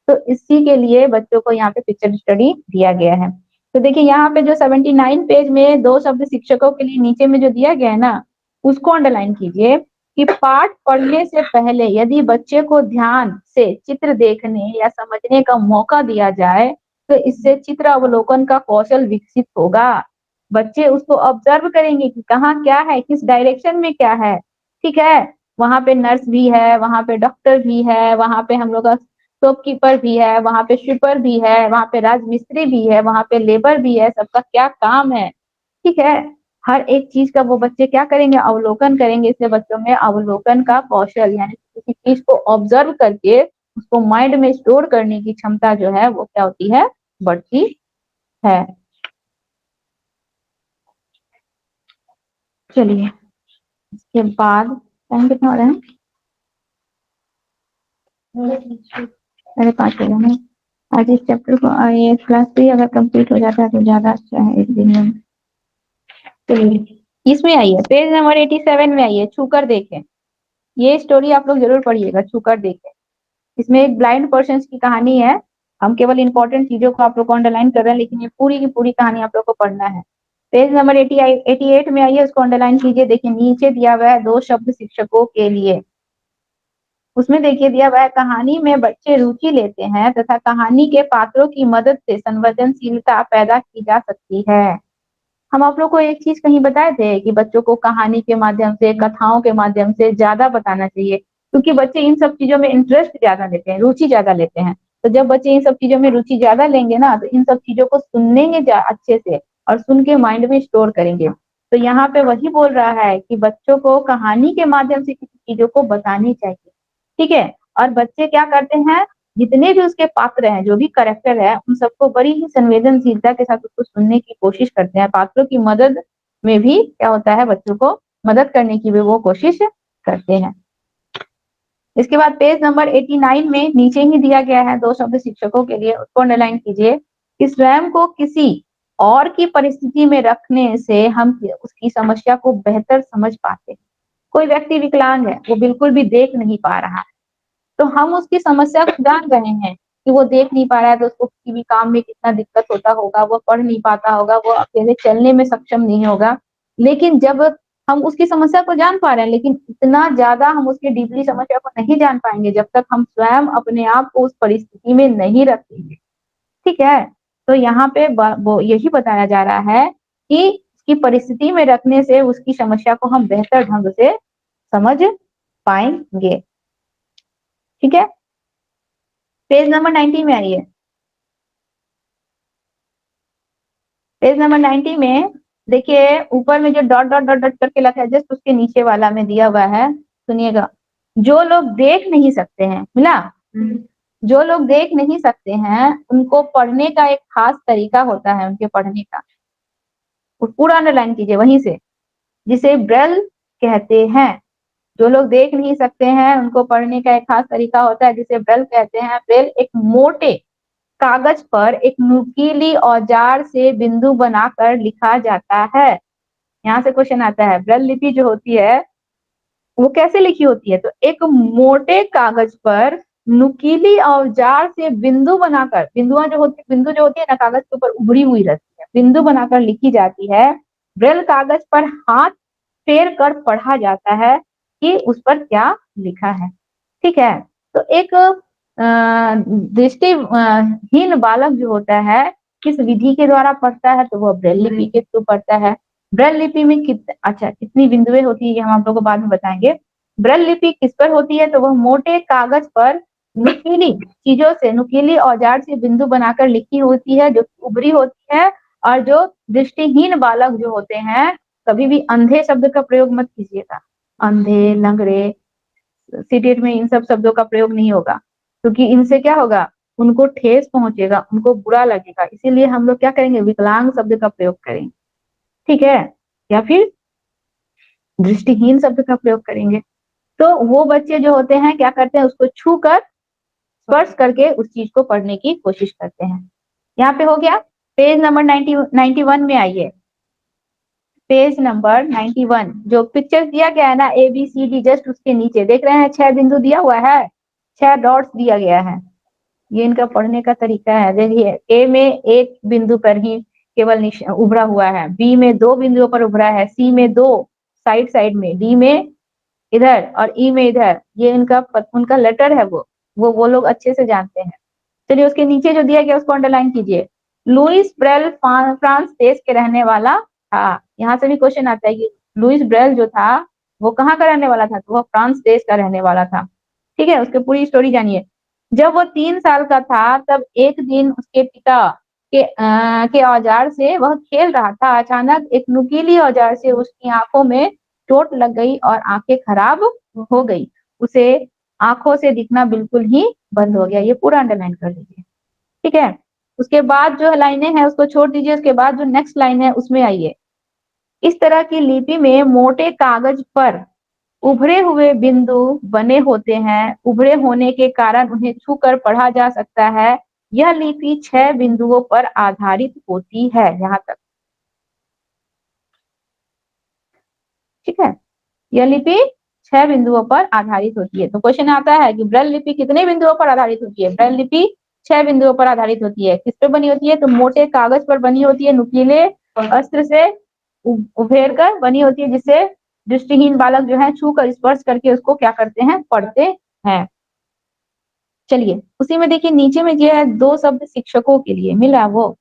Speaker 1: तो इसी के लिए बच्चों को यहाँ पे पिक्चर स्टडी दिया गया है। तो देखिए यहाँ पे जो 79 पेज में दो शब्द शिक्षकों के लिए नीचे में जो दिया गया है ना, उसको अंडरलाइन कीजिए कि पाठ पढ़ने से पहले यदि बच्चे को ध्यान से चित्र देखने या समझने का मौका दिया जाए तो इससे चित्र अवलोकन का कौशल विकसित होगा। बच्चे उसको ऑब्जर्व करेंगे कि कहाँ क्या है, किस डायरेक्शन में क्या है। ठीक है, वहां पे नर्स भी है, वहां पे डॉक्टर भी है, वहां पे हम लोग का शॉपकीपर भी है, वहां पे स्वीपर भी है, वहां पे राजमिस्त्री भी है, वहां पे लेबर भी है, सबका क्या काम है। ठीक है, हर एक चीज का वो बच्चे क्या करेंगे, अवलोकन करेंगे। इससे बच्चों में अवलोकन का कौशल यानी किसी चीज को ऑब्जर्व करके उसको माइंड में स्टोर करने की क्षमता जो है वो क्या होती है, बढ़ती है। चलिए इसके बाद टाइम कितना हो रहा है, 5:30 हो गए। आज इस चैप्टर को ये क्लास 3 अगर कंप्लीट हो जाता है तो ज्यादा अच्छा है एक दिन में। चलिए इसमें आइए, पेज नंबर 87 में आइए, छूकर देखें। ये स्टोरी आप लोग जरूर पढ़िएगा, छूकर देखें। इसमें एक ब्लाइंड पर्सन की कहानी है। हम केवल इंपॉर्टेंट चीजों को आप लोग को अंडरलाइन कर रहे हैं, लेकिन ये पूरी की पूरी कहानी आप लोग को पढ़ना है। पेज नंबर 88 में आइए, उसको अंडरलाइन कीजिए। देखिए नीचे दिया हुआ है दो शब्द शिक्षकों के लिए। उसमें देखिए दिया हुआ है, कहानी में बच्चे रुचि लेते हैं तथा कहानी के पात्रों की मदद से संवेदनशीलता पैदा की जा सकती है। हम आप लोग को एक चीज कहीं बताए थे कि बच्चों को कहानी के माध्यम से, कथाओं के माध्यम से ज्यादा बताना चाहिए, क्योंकि बच्चे इन सब चीजों में इंटरेस्ट ज्यादा लेते हैं, रुचि ज्यादा लेते हैं। तो जब बच्चे इन सब चीजों में रुचि ज्यादा लेंगे ना, तो इन सब चीजों को सुनेंगे अच्छे से और सुन के माइंड में स्टोर करेंगे। तो यहाँ पे वही बोल रहा है कि बच्चों को कहानी के माध्यम से किसी चीजों को बतानी चाहिए। ठीक है, और बच्चे क्या करते हैं, जितने भी उसके पात्र हैं, जो भी करेक्टर है, उन सबको बड़ी ही संवेदनशीलता के साथ उसको सुनने की कोशिश करते हैं। पात्रों की मदद में भी क्या होता है, बच्चों को मदद करने की भी वो कोशिश करते हैं। इसके बाद पेज नंबर 89 में नीचे ही दिया गया है दो शब्द शिक्षकों के लिए, उसको अंडरलाइन कीजिए कि स्वयं को किसी और की परिस्थिति में रखने से हम उसकी समस्या को बेहतर समझ पाते हैं। कोई व्यक्ति विकलांग है, वो बिल्कुल भी देख नहीं पा रहा है, तो हम उसकी समस्या को जान रहे हैं कि वो देख नहीं पा रहा है, तो उसको किसी भी काम में कितना दिक्कत होता होगा, वो पढ़ नहीं पाता होगा, वो अकेले चलने में सक्षम नहीं होगा। लेकिन जब हम उसकी समस्या को जान पा रहे हैं, लेकिन इतना ज्यादा हम उसकी डीपली समस्या को नहीं जान पाएंगे जब तक हम स्वयं अपने आप को उस परिस्थिति में नहीं रखेंगे। ठीक है, तो यहाँ पे वो यही बताया जा रहा है कि उसकी परिस्थिति में रखने से उसकी समस्या को हम बेहतर ढंग से समझ पाएंगे। ठीक है, पेज नंबर 90 में आइए। पेज नंबर 90 में देखिए ऊपर में जो डॉट डॉट डॉट डॉट करके लिखा है, जस्ट उसके नीचे वाला में दिया हुआ है, सुनिएगा। जो लोग देख नहीं सकते हैं, मिला? जो लोग देख नहीं सकते हैं उनको पढ़ने का एक खास तरीका होता है उनके पढ़ने का, वो पूरा अंडरलाइन कीजिए वहीं से, जिसे ब्रेल कहते हैं। जो लोग देख नहीं सकते हैं उनको पढ़ने का एक खास तरीका होता है जिसे ब्रेल कहते हैं। ब्रेल एक मोटे कागज पर एक नुकीली औजार से बिंदु बनाकर लिखा जाता है। यहाँ से क्वेश्चन आता है, ब्रेल लिपि जो होती है वो कैसे लिखी होती है? तो एक मोटे कागज पर नुकीली औजार से बिंदु बनाकर, बिंदु जो होती है ना कागज के ऊपर उभरी हुई रहती है, बिंदु बनाकर लिखी जाती है। ब्रेल कागज पर हाथ फेर कर पढ़ा जाता है कि उस पर क्या लिखा है। ठीक है, तो एक दृष्टिहीन बालक जो होता है किस विधि के द्वारा पढ़ता है? तो वह ब्रेल लिपि के थ्रू पढ़ता है। ब्रेल लिपि में कितनी बिंदुएं होती है हम आप लोगों को बाद में बताएंगे। ब्रेल लिपि किस पर होती है? तो वह मोटे कागज पर नुकीली चीजों से, नुकीली औजार से बिंदु बनाकर लिखी होती है, जो उभरी होती है। और जो दृष्टिहीन बालक जो होते हैं, कभी भी अंधे शब्द का प्रयोग मत कीजिएगा, अंधे, लंगड़े, सीटेट में इन सब शब्दों का प्रयोग नहीं होगा, क्योंकि इनसे क्या होगा, उनको ठेस पहुंचेगा, उनको बुरा लगेगा। इसीलिए हम लोग क्या करेंगे, विकलांग शब्द का प्रयोग करेंगे, ठीक है, या फिर दृष्टिहीन शब्द का प्रयोग करेंगे। तो वो बच्चे जो होते हैं क्या करते हैं, उसको छू कर, स्पर्श करके उस चीज को पढ़ने की कोशिश करते हैं। यहाँ पे हो गया। पेज नंबर 91 में आइए, पेज नंबर 91, जो पिक्चर दिया गया है ना ABCD, जस्ट उसके नीचे देख रहे हैं 6 बिंदु दिया हुआ है, 6 डॉट्स दिया गया है। ये इनका पढ़ने का तरीका है। देखिए, A में एक बिंदु पर ही केवल उभरा हुआ है, B में 2 बिंदुओं पर उभरा है, C में 2 साइड साइड में, D में इधर और E में इधर। ये उनका लेटर है, वो लोग अच्छे से जानते हैं। चलिए, उसके नीचे जो दिया गया उसको अंडरलाइन कीजिए। लुइस ब्रेल फ्रांस देश के रहने वाला था। यहाँ से भी क्वेश्चन आता है कि लुइस ब्रेल जो था वो कहाँ का रहने वाला था? तो वो फ्रांस देश का रहने वाला था। ठीक है, उसकी पूरी स्टोरी जानिए। जब वो 3 साल का था तब एक दिन उसके पिता के औजार से वह खेल रहा था। अचानक एक नुकीली औजार से उसकी आंखों में चोट लग गई और आंखें खराब हो गई। उसे आंखों से दिखना बिल्कुल ही बंद हो गया। ये पूरा अंडरलाइन कर लीजिए, ठीक है। उसके बाद जो लाइनें हैं उसको छोड़ दीजिए, उसके बाद जो नेक्स्ट लाइन है उसमें आइए। इस तरह की लिपि में मोटे कागज पर उभरे हुए बिंदु बने होते हैं। उभरे होने के कारण उन्हें छूकर पढ़ा जा सकता है। यह लिपि 6 बिंदुओं पर आधारित होती है। यहाँ तक ठीक है। यह लिपि 6 बिंदुओं पर आधारित होती है। तो क्वेश्चन आता है कि ब्रेल लिपि कितने बिंदुओं पर आधारित होती है? ब्रेल लिपि 6 बिंदुओं पर आधारित होती है। किस पर बनी होती है? तो मोटे कागज पर बनी होती है, नुकीले अस्त्र से उभेर कर बनी होती है, जिससे दृष्टिहीन बालक जो है छू कर, स्पर्श करके उसको क्या करते हैं, पढ़ते हैं। चलिए, उसी में देखिए नीचे में जो है 2 शब्द शिक्षकों के लिए मिला, वो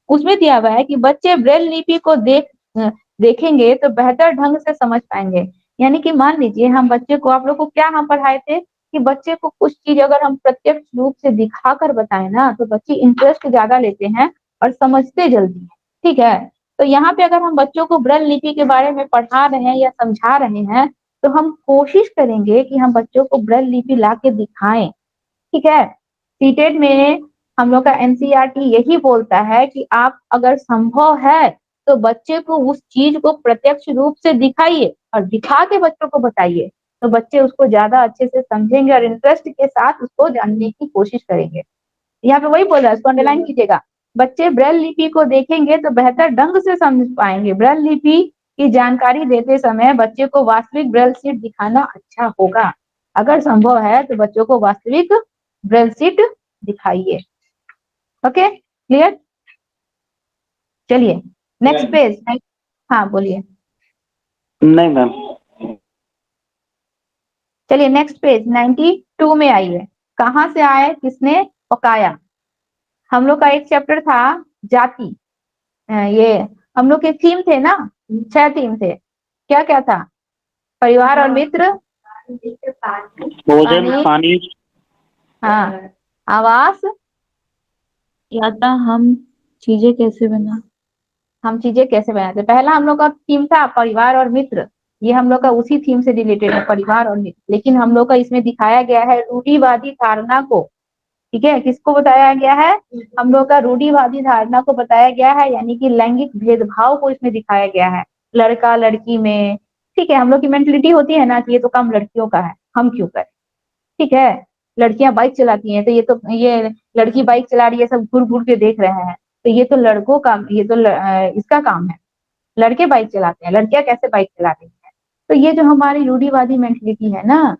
Speaker 1: उसमें दिया हुआ है कि बच्चे ब्रेल लिपि को देखेंगे तो बेहतर ढंग से समझ पाएंगे। यानी कि मान लीजिए हम बच्चे को, आप लोग को क्या हम पढ़ाए थे कि बच्चे को कुछ चीज अगर हम प्रत्यक्ष रूप से दिखाकर बताएं ना तो बच्चे इंटरेस्ट ज्यादा लेते हैं और समझते जल्दी हैं। ठीक है, तो यहाँ पे अगर हम बच्चों को ब्रेल लिपि के बारे में पढ़ा रहे हैं या समझा रहे हैं तो हम कोशिश करेंगे कि हम बच्चों को ब्रेल लिपि ला के दिखाएं। ठीक है, सीटेट में हम लोग का NCERT यही बोलता है कि आप अगर संभव है तो बच्चे को उस चीज को प्रत्यक्ष रूप से दिखाइए और दिखा के बच्चों को बताइए, तो बच्चे उसको ज्यादा अच्छे से समझेंगे और इंटरेस्ट के साथ उसको जानने की कोशिश करेंगे। यहाँ पे वही बोल रहा है, उसको अंडरलाइन कीजिएगा। बच्चे ब्रेल लिपि को देखेंगे तो बेहतर ढंग से समझ पाएंगे। ब्रेल लिपि की जानकारी देते समय बच्चे को वास्तविक ब्रेल शीट दिखाना अच्छा होगा। अगर संभव है तो बच्चों को वास्तविक ब्रेल शीट दिखाइए। Okay, clear? चलिए नेक्स्ट पेज। हाँ बोलिए।
Speaker 2: नहीं मैम।
Speaker 1: चलिए नेक्स्ट पेज 92 में आइए। कहाँ से आए, किसने पकाया? हम लोग का एक चैप्टर था जाति। ये हम लोग के थीम थे ना, 6 थीम थे। क्या क्या था? परिवार और मित्र,
Speaker 2: भोजन, पानी,
Speaker 1: हाँ, आवास,
Speaker 3: या था हम चीजें कैसे बना।
Speaker 1: हम चीजें कैसे बनाते। पहला हम लोग का थीम था परिवार और मित्र, ये हम लोग का उसी थीम से रिलेटेड है, परिवार और मित्र। लेकिन हम लोग का इसमें दिखाया गया है रूढ़िवादी धारणा को, ठीक है, किसको बताया गया है, हम लोग का रूढ़िवादी धारणा को बताया गया है, यानी कि लैंगिक भेदभाव को इसमें दिखाया गया है, लड़का लड़की में। ठीक है, हम लोग की मेंटलिटी होती है ना कि ये तो काम लड़कियों का है, हम क्यों करें। ठीक है, लड़कियां बाइक चलाती हैं तो ये लड़की बाइक चला रही है, सब घूर घूर के देख रहे हैं, तो ये तो लड़कों का, ये तो इसका काम है, लड़के बाइक चलाते हैं, लड़कियां कैसे बाइक चला रही है। तो ये जो हमारी रूढ़िवादी मेंटलिटी है ना,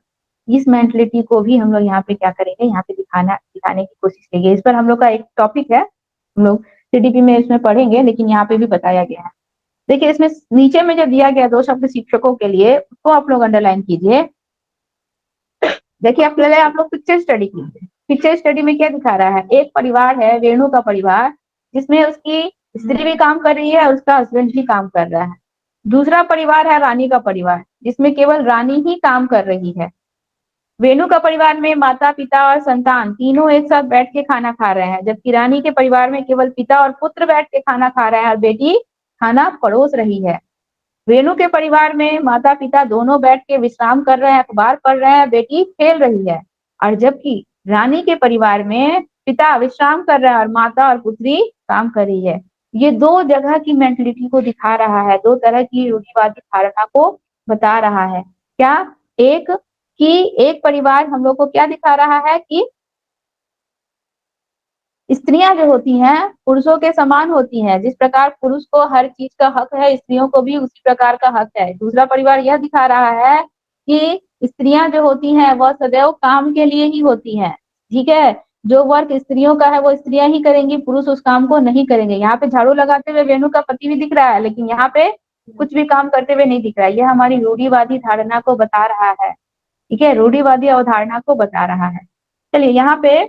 Speaker 1: इस मेंटलिटी को भी हम लोग यहाँ पे क्या करेंगे, यहाँ पे दिखाने की कोशिश करेंगे। इस पर हम लोग का एक टॉपिक है, हम लोग सीडीपी में इसमें पढ़ेंगे, लेकिन यहाँ पे भी बताया गया है। देखिए इसमें नीचे में जो दिया गया 2 शब्द शिक्षकों के लिए, उसको आप लोग अंडरलाइन कीजिए। देखिए आप पहले आप लोग पिक्चर स्टडी कीजिए। पिक्चर स्टडी में क्या दिखा रहा है, एक परिवार है, वेणु का परिवार, जिसमें उसकी स्त्री भी काम कर रही है और उसका हस्बैंड भी काम कर रहा है। दूसरा परिवार है रानी का परिवार, जिसमें केवल रानी ही काम कर रही है। वेणु का परिवार में माता पिता और संतान तीनों एक साथ बैठ के खाना खा रहे हैं, जबकि रानी के परिवार में केवल पिता और पुत्र बैठ के खाना खा रहे हैं और बेटी खाना परोस रही है। वेणु के परिवार में माता पिता दोनों बैठ के विश्राम कर रहे हैं, अखबार पढ़ रहे हैं, बेटी खेल रही है। और जबकि रानी के परिवार में पिता विश्राम कर रहा है और माता और पुत्री काम कर रही है। ये 2 जगह की मेंटलिटी को दिखा रहा है, 2 तरह की रूढ़िवादी धारणा को बता रहा है। क्या, एक कि एक परिवार हम लोग को क्या दिखा रहा है कि स्त्रियां जो होती हैं पुरुषों के समान होती हैं, जिस प्रकार पुरुष को हर चीज का हक है, स्त्रियों को भी उसी प्रकार का हक है। दूसरा परिवार यह दिखा रहा है कि स्त्रियां जो होती हैं वह सदैव काम के लिए ही होती हैं। ठीक है, जो वर्क स्त्रियों का है वो स्त्रियां ही करेंगी, पुरुष उस काम को नहीं करेंगे। यहाँ पे झाड़ू लगाते हुए वेणु का पति भी दिख रहा है, लेकिन यहाँ पे कुछ भी काम करते हुए नहीं दिख रहा है। यह हमारी रूढ़िवादी धारणा को बता रहा है। ठीक है, रूढ़िवादी अवधारणा को बता रहा है। चलिए यहाँ पे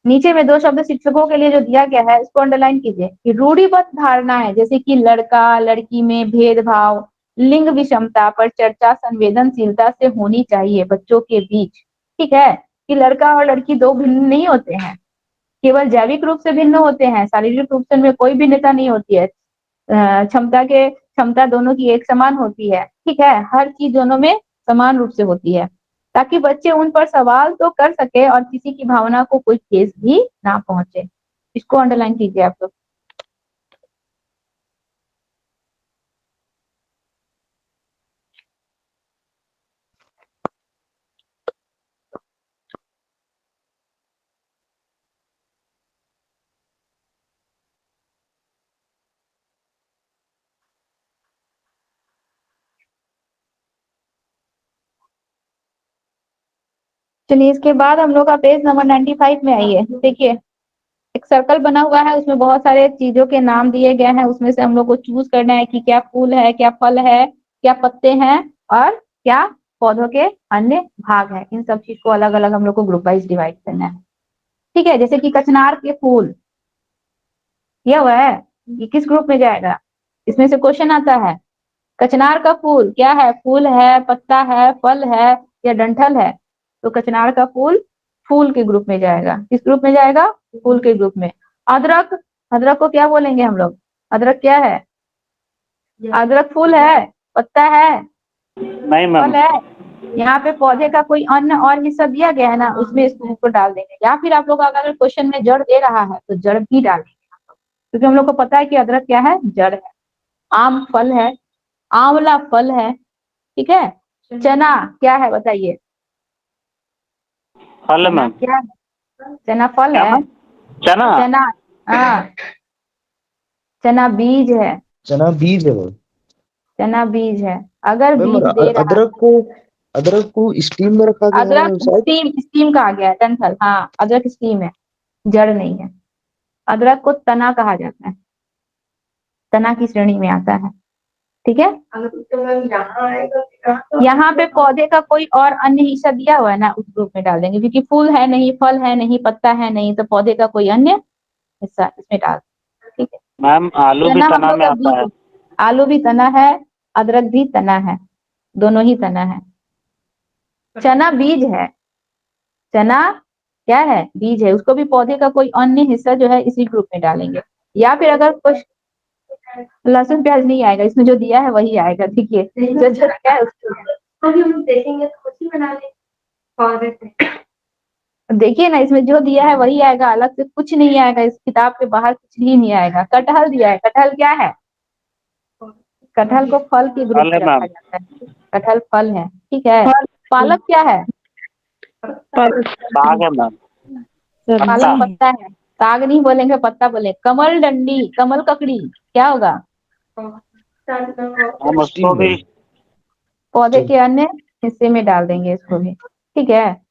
Speaker 1: नीचे में 2 शब्द शिक्षकों के लिए जो दिया गया है, इसको अंडरलाइन कीजिए कि रूढ़िबद्ध धारणा है, जैसे कि लड़का लड़की में भेदभाव, लिंग विषमता पर चर्चा संवेदनशीलता से होनी चाहिए बच्चों के बीच। ठीक है, कि लड़का और लड़की 2 भिन्न नहीं होते हैं, केवल जैविक रूप से भिन्न होते हैं, शारीरिक रूप से उनमें कोई भिन्नता नहीं होती है। क्षमता दोनों की एक समान होती है। ठीक है, हर चीज दोनों में समान रूप से होती है, ताकि बच्चे उन पर सवाल तो कर सके और किसी की भावना को कोई ठेस भी ना पहुंचे। इसको अंडरलाइन कीजिए आप लोग। चलिए इसके बाद हम लोग का पेज नंबर 95 में आइए। देखिए एक सर्कल बना हुआ है, उसमें बहुत सारे चीजों के नाम दिए गए हैं, उसमें से हम लोग को चूज करना है कि क्या फूल है, क्या फल है, क्या पत्ते हैं और क्या पौधों के अन्य भाग हैं। इन सब चीज को अलग अलग हम लोग को ग्रुप वाइज डिवाइड करना है। ठीक है, जैसे कि कचनार के फूल, ये हुआ है, ये किस ग्रुप में जाएगा, इसमें से क्वेश्चन आता है। कचनार का फूल क्या है, फूल है, पत्ता है, फल है या डंठल है। तो कचनार का फूल फूल के ग्रुप में जाएगा। किस ग्रुप में जाएगा, फूल के ग्रुप में। अदरक, अदरक को क्या बोलेंगे हम लोग, अदरक क्या है, अदरक फूल है, पत्ता है,
Speaker 2: नहीं मैम।
Speaker 1: फल है। यहाँ पे पौधे का कोई अन्य और हिस्सा दिया गया है ना, उसमें इसको डाल देंगे। या फिर आप लोग अगर क्वेश्चन में जड़ दे रहा है तो जड़ भी डाल देंगे, क्योंकि हम लोग को पता है कि अदरक क्या है, जड़ है। आम फल है, आंवला फल है। ठीक है, चना क्या है बताइए,
Speaker 2: फल
Speaker 1: चना
Speaker 2: मैम।
Speaker 1: क्या है, चना फल
Speaker 2: क्या
Speaker 1: है।
Speaker 2: मैम? चना।
Speaker 1: चना, हाँ, चना बीज है,
Speaker 4: चना बीज है वो।
Speaker 1: चना बीज है। अगर
Speaker 4: मैम
Speaker 1: बीज दे रहा,
Speaker 4: अदरक को स्टीम में रखा गया है
Speaker 1: अदरक
Speaker 4: शायद।
Speaker 1: स्टीम, स्टीम कहा गया है, डंठल, हाँ अदरक स्टीम है, जड़ नहीं है। अदरक को तना कहा जाता है, तना की श्रेणी में आता है। ठीक है, यहाँ पे पौधे का कोई और अन्य हिस्सा दिया हुआ है ना, उस ग्रुप में डाल देंगे, क्योंकि फूल है नहीं, फल है नहीं, पत्ता है नहीं, तो पौधे का कोई अन्य हिस्सा इसमें डाल देंगे। ठीक है,
Speaker 2: मैम आलू भी
Speaker 1: चना हम
Speaker 2: तना
Speaker 1: लोग
Speaker 2: में
Speaker 1: का
Speaker 2: आता है।
Speaker 1: बीज, आलू भी तना है, अदरक भी तना है, दोनों ही तना है। चना बीज है, चना क्या है, बीज है, उसको भी पौधे का कोई अन्य हिस्सा जो है इसी ग्रुप में डालेंगे। या फिर अगर कुछ लहसुन प्याज नहीं आएगा, इसमें जो दिया है वही आएगा। ठीक है, जो जो दिया है उसको हम देखेंगे तो कुछ ही बना ले। और देखिए ना, इसमें जो दिया है वही आएगा, अलग से कुछ नहीं आएगा, इस किताब के बाहर कुछ भी नहीं आएगा। कटहल दिया है, कटहल क्या है? कटहल को फल के ग्रुप
Speaker 2: फल
Speaker 1: में
Speaker 2: है
Speaker 1: रखा
Speaker 2: मैम।
Speaker 1: जाता है, कटहल फल है। ठीक है, पालक क्या है?
Speaker 2: साग है मैम।
Speaker 1: पालक
Speaker 2: पत्ता।
Speaker 1: पत्ता है। साग नहीं बोलेंगे, पत्ता बोले। कमल डंडी, कमल ककड़ी क्या होगा?
Speaker 2: हम उसको
Speaker 4: स्टीम
Speaker 2: भी।
Speaker 4: में।
Speaker 1: पौधे
Speaker 4: स्टीम।
Speaker 1: के अन्य हिस्से में डाल देंगे इसको भी। ठीक है,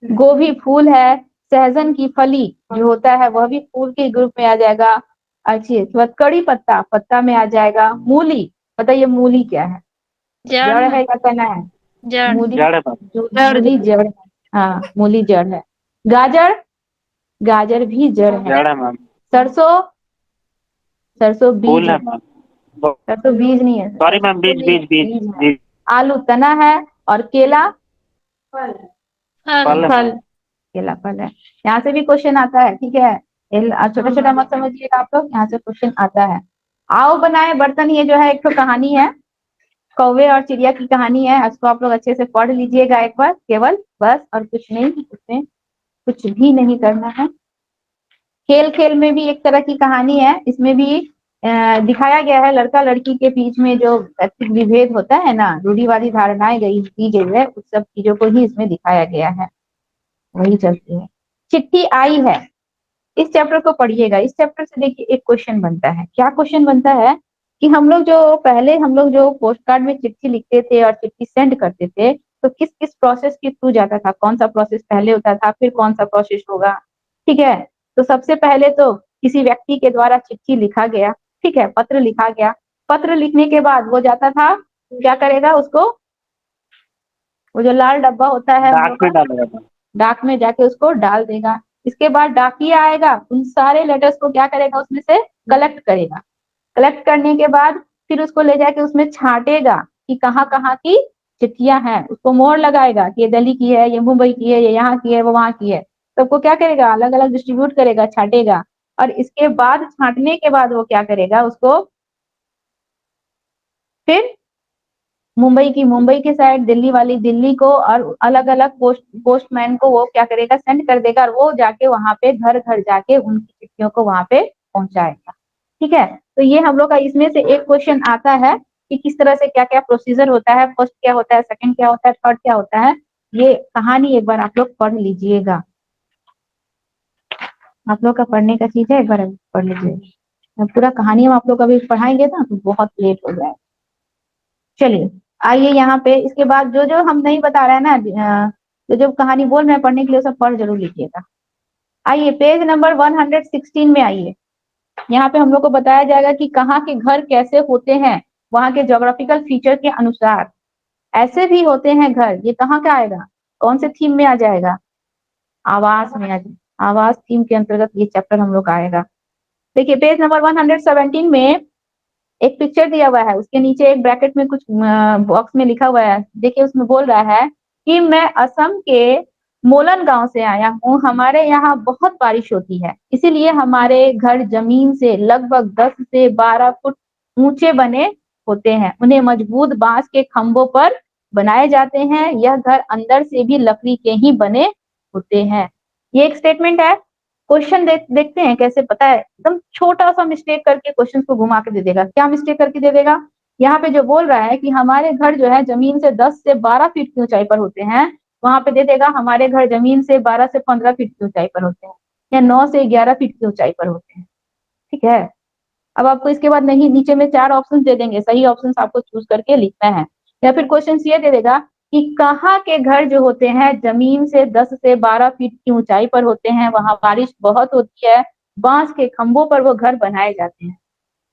Speaker 1: गोभी फूल है। सहजन की फली जो होता है वह भी फूल के ग्रुप में आ जाएगा। अच्छी, इसके बाद कड़ी पत्ता पत्ता में आ जाएगा। मूली, बताइए मूली क्या है? जड़ है या तना है?
Speaker 3: जड़
Speaker 1: मूली,
Speaker 2: जड़ है मैम।
Speaker 1: मूली जड़ है। हाँ, मूली जड़ है। गाजर, गाजर भी जड़ है।
Speaker 2: जड़ है मैम।
Speaker 1: सरसों, सरसों बीज
Speaker 2: फूल है
Speaker 1: है।
Speaker 2: मैम।
Speaker 1: सरसों बीज नहीं है,
Speaker 2: सॉरी मैम,
Speaker 1: सरसों
Speaker 2: बीज
Speaker 1: भी
Speaker 2: बीज बीज
Speaker 1: बीज है।
Speaker 2: बीज।
Speaker 1: आलू तना है। और केला,
Speaker 2: फल है मैम।
Speaker 1: केला फल है। यहाँ से भी क्वेश्चन आता है। ठीक है, छोटा छोटा मत समझिएगा आप लोग, यहाँ से क्वेश्चन आता है। आओ बनाए बर्तन, ये जो है एक तो कहानी है, कौवे और चिड़िया की कहानी है। इसको आप लोग अच्छे से पढ़ लीजिएगा एक बार, केवल बस, और कुछ नहीं, उसमें कुछ भी नहीं करना है। खेल खेल में भी एक तरह की कहानी है, इसमें भी दिखाया गया है लड़का लड़की के बीच में जो व्यक्तिक विभेद होता है ना, रूढ़िवादी धारणाएं दी गई है, उस सब चीजों को ही इसमें दिखाया गया है, वही चलती है। चिट्ठी आई है, इस चैप्टर को पढ़िएगा। इस चैप्टर से देखिए एक क्वेश्चन बनता है। क्या क्वेश्चन बनता है कि हम लोग जो पोस्ट कार्ड में चिट्ठी लिखते थे और चिट्ठी सेंड करते थे, तो किस किस प्रोसेस के थ्रू जाता था, कौन सा प्रोसेस पहले होता था, फिर कौन सा प्रोसेस होगा। ठीक है, तो सबसे पहले तो किसी व्यक्ति के द्वारा चिट्ठी लिखा गया। ठीक है, पत्र लिखा गया। पत्र लिखने के बाद वो जाता था, क्या करेगा उसको, वो जो लाल डब्बा होता है हम
Speaker 2: डाक
Speaker 1: लोग
Speaker 2: में
Speaker 1: का,
Speaker 2: डालेगा मैम।
Speaker 1: डाक में जाके उसको डाल देगा। इसके बाद डाकिया आएगा, उन सारे लेटर्स को क्या करेगा, उसमें से कलेक्ट करेगा। कलेक्ट करने के बाद फिर उसको ले जाके उसमें छांटेगा कि कहाँ कहाँ की चिट्ठियां हैं, उसको मोहर लगाएगा कि ये दिल्ली की है, ये मुंबई की है, ये यहाँ की है, वो वहां की है। सबको क्या करेगा, अलग अलग डिस्ट्रीब्यूट करेगा, छांटेगा। और इसके बाद छांटने के बाद वो क्या करेगा, उसको फिर मुंबई की मुंबई के साइड, दिल्ली वाली दिल्ली को, और अलग अलग पोस्टमैन को वो क्या करेगा, सेंड कर देगा, और वो जाके वहां पे घर घर जाके उनकी चिट्ठियों को वहां पे पहुंचाएगा। ठीक है, तो ये हम लोग का इसमें से एक क्वेश्चन आता है कि किस तरह से क्या क्या प्रोसीजर होता है, फर्स्ट क्या होता है, सेकंड क्या होता है, थर्ड क्या होता है। ये कहानी एक बार आप लोग पढ़ लीजिएगा, आप लोग का पढ़ने का चीज है, एक बार पढ़ लीजिएगा। पूरा कहानी हम आप लोग अभी पढ़ाएंगे ना तो बहुत लेट हो जाएगा। चलिए, आइए यहाँ पे, इसके बाद जो जो हम नहीं बता रहे हैं ना, जो जो कहानी बोल रहे हैं पढ़ने के लिए, सब पढ़ जरूर लीजिएगा। आइए पेज नंबर 116 में आइए। यहाँ पे हम लोग को बताया जाएगा कि कहाँ के घर कैसे होते हैं, वहाँ के ज्योग्राफिकल फीचर के अनुसार। ऐसे भी होते हैं घर, ये कहाँ का आएगा, कौन से थीम में आ जाएगा, आवास में आ जाएगा। आवास थीम के अंतर्गत ये चैप्टर हम लोग का आएगा। देखिए पेज नंबर 117 में एक पिक्चर दिया हुआ है, उसके नीचे एक ब्रैकेट में कुछ बॉक्स में लिखा हुआ है। देखिए उसमें बोल रहा है कि मैं असम के मोलन गांव से आया हूँ, हमारे यहाँ बहुत बारिश होती है, इसीलिए हमारे घर जमीन से लगभग 10 से 12 फुट ऊंचे बने होते हैं, उन्हें मजबूत बांस के खंभों पर बनाए जाते हैं, यह घर अंदर से भी लकड़ी के ही बने होते हैं। ये एक स्टेटमेंट है। क्वेश्चन देखते हैं कैसे, पता है एकदम छोटा सा मिस्टेक करके क्वेश्चन को घुमा के दे देगा। क्या मिस्टेक करके दे देगा, यहाँ पे जो बोल रहा है कि हमारे घर जो है जमीन से 10 से 12 फीट की ऊंचाई पर होते हैं, वहां पे दे देगा हमारे घर जमीन से 12 से 15 फीट की ऊंचाई पर होते हैं, या 9 से 11 फीट की ऊंचाई पर होते हैं। ठीक है, अब आपको इसके बाद नहीं, नीचे में 4 ऑप्शन दे देंगे, सही ऑप्शन आपको चूज करके लिखना है। या फिर क्वेश्चन ये दे देगा कि कहाँ के घर जो होते हैं जमीन से 10 से 12 फीट की ऊंचाई पर होते हैं, वहां बारिश बहुत होती है, बांस के खंभों पर वो घर बनाए जाते हैं।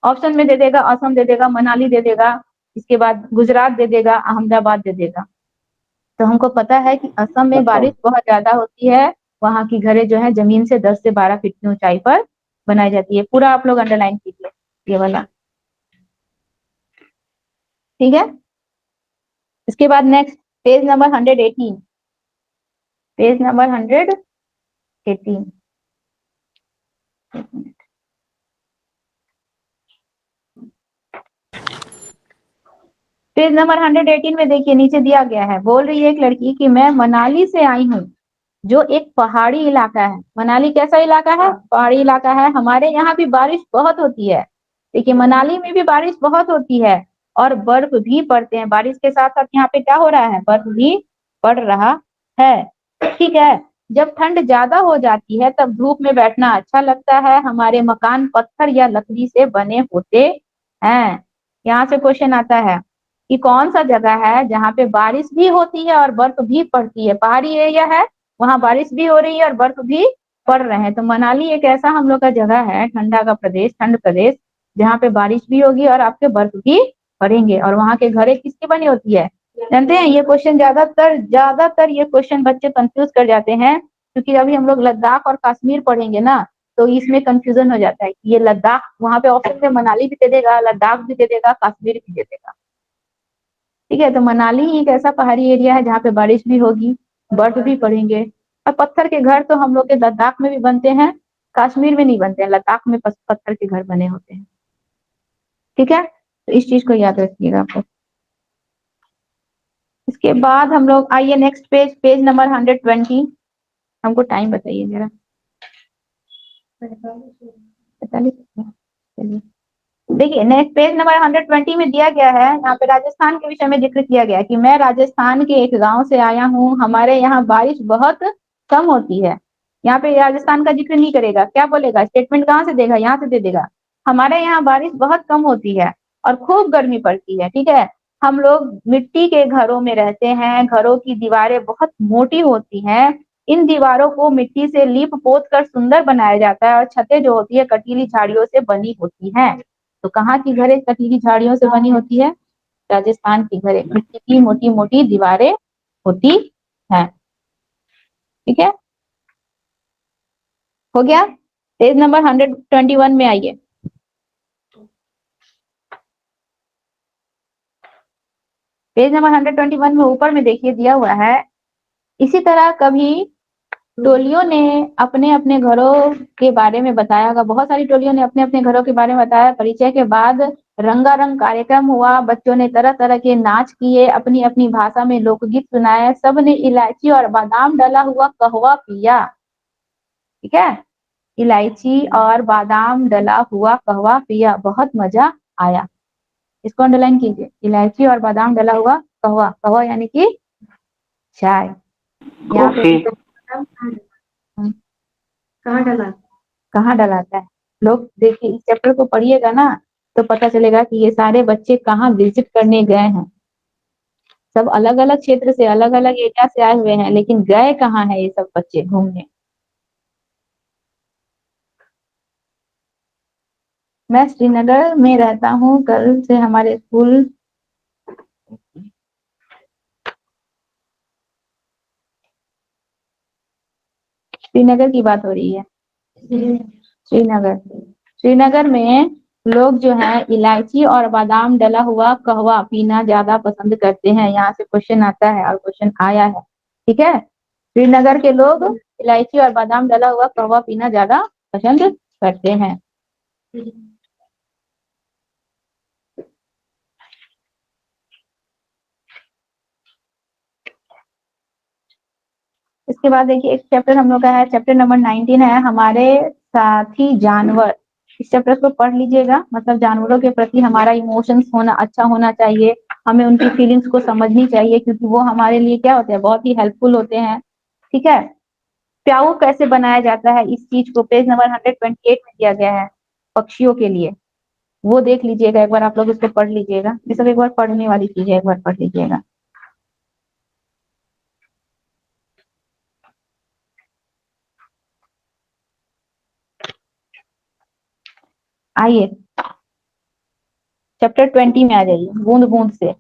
Speaker 1: ऑप्शन में दे देगा असम दे देगा, मनाली दे देगा, इसके बाद गुजरात दे देगा, अहमदाबाद दे देगा। तो हमको पता है कि असम में
Speaker 2: अच्छा।
Speaker 1: बारिश बहुत ज्यादा होती है, वहां की घरें जो है जमीन से 10 से 12 फीट की ऊंचाई पर बनाई जाती है। पूरा आप लोग अंडरलाइन कीजिए ये वाला। ठीक है, इसके बाद next page number 118, page number 118। Page number 118 में देखिए नीचे दिया गया है, बोल रही है एक लड़की कि मैं मनाली से आई हूँ, जो एक पहाड़ी इलाका है। मनाली कैसा इलाका है? पहाड़ी इलाका है। हमारे यहाँ भी बारिश बहुत होती है। देखिए मनाली में भी बारिश बहुत होती है और बर्फ भी पड़ते हैं। बारिश के साथ साथ यहाँ पे क्या हो रहा है? बर्फ भी पड़ रहा है। ठीक है। जब ठंड ज्यादा हो जाती है तब धूप में बैठना अच्छा लगता है। हमारे मकान पत्थर या लकड़ी से बने होते हैं। यहाँ से क्वेश्चन आता है कि कौन सा जगह है जहाँ पे बारिश भी होती है और बर्फ भी पड़ती है? पहाड़ी एरिया है, वहां बारिश भी हो रही है और बर्फ भी पड़ रहे हैं। तो मनाली एक ऐसा हम लोग का जगह है, ठंडा का प्रदेश, ठंड प्रदेश, जहाँ पे बारिश भी होगी और आपके बर्फ भी पड़ेंगे। और वहां के घरे किसकी बनी होती है? जानते हैं ये क्वेश्चन ज्यादातर ये क्वेश्चन बच्चे कंफ्यूज कर जाते हैं, क्योंकि अभी हम लोग लद्दाख और कश्मीर पढ़ेंगे ना, तो इसमें कंफ्यूजन हो जाता है कि ये लद्दाख, वहां पे ऑप्शन में मनाली भी दे देगा, लद्दाख भी दे देगा, कश्मीर भी दे देगा। ठीक है, तो मनाली एक ऐसा पहाड़ी एरिया है जहाँ पे बारिश भी होगी, बर्फ भी पड़ेंगे। और पत्थर के घर तो हम लोग के लद्दाख में भी बनते हैं, कश्मीर में नहीं बनते हैं, लद्दाख में पत्थर के घर बने होते हैं। ठीक है, तो इस चीज को याद रखिएगा आपको। इसके बाद हम लोग आइए नेक्स्ट पेज, पेज नंबर 120। हमको टाइम बताइए जरा। 45। चलिए देखिए नेक्स्ट पेज नंबर 120 में दिया गया है, यहाँ पे राजस्थान के विषय में जिक्र किया गया है कि मैं राजस्थान के एक गांव से आया हूँ, हमारे यहाँ बारिश बहुत कम होती है। यहाँ पे राजस्थान का जिक्र नहीं करेगा, क्या बोलेगा? स्टेटमेंट कहाँ से देगा? यहाँ से दे देगा, हमारे यहाँ बारिश बहुत कम होती है और खूब गर्मी पड़ती है। ठीक है, हम लोग मिट्टी के घरों में रहते हैं, घरों की दीवारें बहुत मोटी होती हैं, इन दीवारों को मिट्टी से लीप पोत कर सुंदर बनाया जाता है और छतें जो होती है कटीली झाड़ियों से बनी होती हैं। तो कहाँ की घरें कटीली झाड़ियों से बनी होती है? राजस्थान की घरें, मिट्टी की मोटी मोटी दीवारें होती हैं। ठीक है, हो गया। पेज नंबर 121 में आइए। पेज नंबर 121 में ऊपर में देखिए दिया हुआ है, इसी तरह कभी टोलियों ने अपने अपने घरों के बारे में बताया होगा। बहुत सारी टोलियों ने अपने अपने घरों के बारे में बताया। परिचय के बाद रंगारंग कार्यक्रम हुआ, बच्चों ने तरह तरह के नाच किए, अपनी अपनी भाषा में लोकगीत सुनाए, सब ने इलायची और बादाम डाला हुआ कहवा पिया। ठीक है, इलायची और बादाम डला हुआ कहवा पिया, बहुत मजा आया। इसको अंडरलाइन कीजिए, इलायची और बादाम डला हुआ कहवा, कहवा यानी कि चाय। यहाँ
Speaker 2: कॉफी।
Speaker 1: पे कहाँ डलाता है? लोग देखिए इस चैप्टर को पढ़िएगा ना तो पता चलेगा कि ये सारे बच्चे कहाँ विजिट करने गए हैं। सब अलग अलग क्षेत्र से, अलग अलग एरिया से आए हुए हैं, लेकिन गए कहाँ है ये सब बच्चे घूमने? मैं श्रीनगर में रहता हूँ, कल से हमारे स्कूल श्रीनगर की बात हो रही है। श्रीनगर, श्रीनगर में लोग जो है इलायची और बादाम डला हुआ कहवा पीना ज्यादा पसंद करते हैं। यहाँ से क्वेश्चन आता है और क्वेश्चन आया है। ठीक है, श्रीनगर के लोग इलायची और बादाम डला हुआ कहवा पीना ज्यादा पसंद करते हैं। इसके बाद देखिए एक चैप्टर हम लोग का है, चैप्टर नंबर 19 है, हमारे साथी जानवर। इस चैप्टर को पढ़ लीजिएगा, मतलब जानवरों के प्रति हमारा इमोशंस होना अच्छा होना चाहिए, हमें उनकी फीलिंग्स को समझनी चाहिए, क्योंकि वो हमारे लिए क्या होते हैं? बहुत ही हेल्पफुल होते हैं। ठीक है, प्याऊ कैसे बनाया जाता है, इस चीज को पेज नंबर 128 में दिया गया है पक्षियों के लिए, वो देख लीजिएगा एक बार, आप लोग उसको पढ़ लीजिएगा। ये सब एक बार पढ़ने वाली चीज है, एक बार पढ़ लीजिएगा। आइए चैप्टर 20 में आ जाइए, बूंद बूंद से।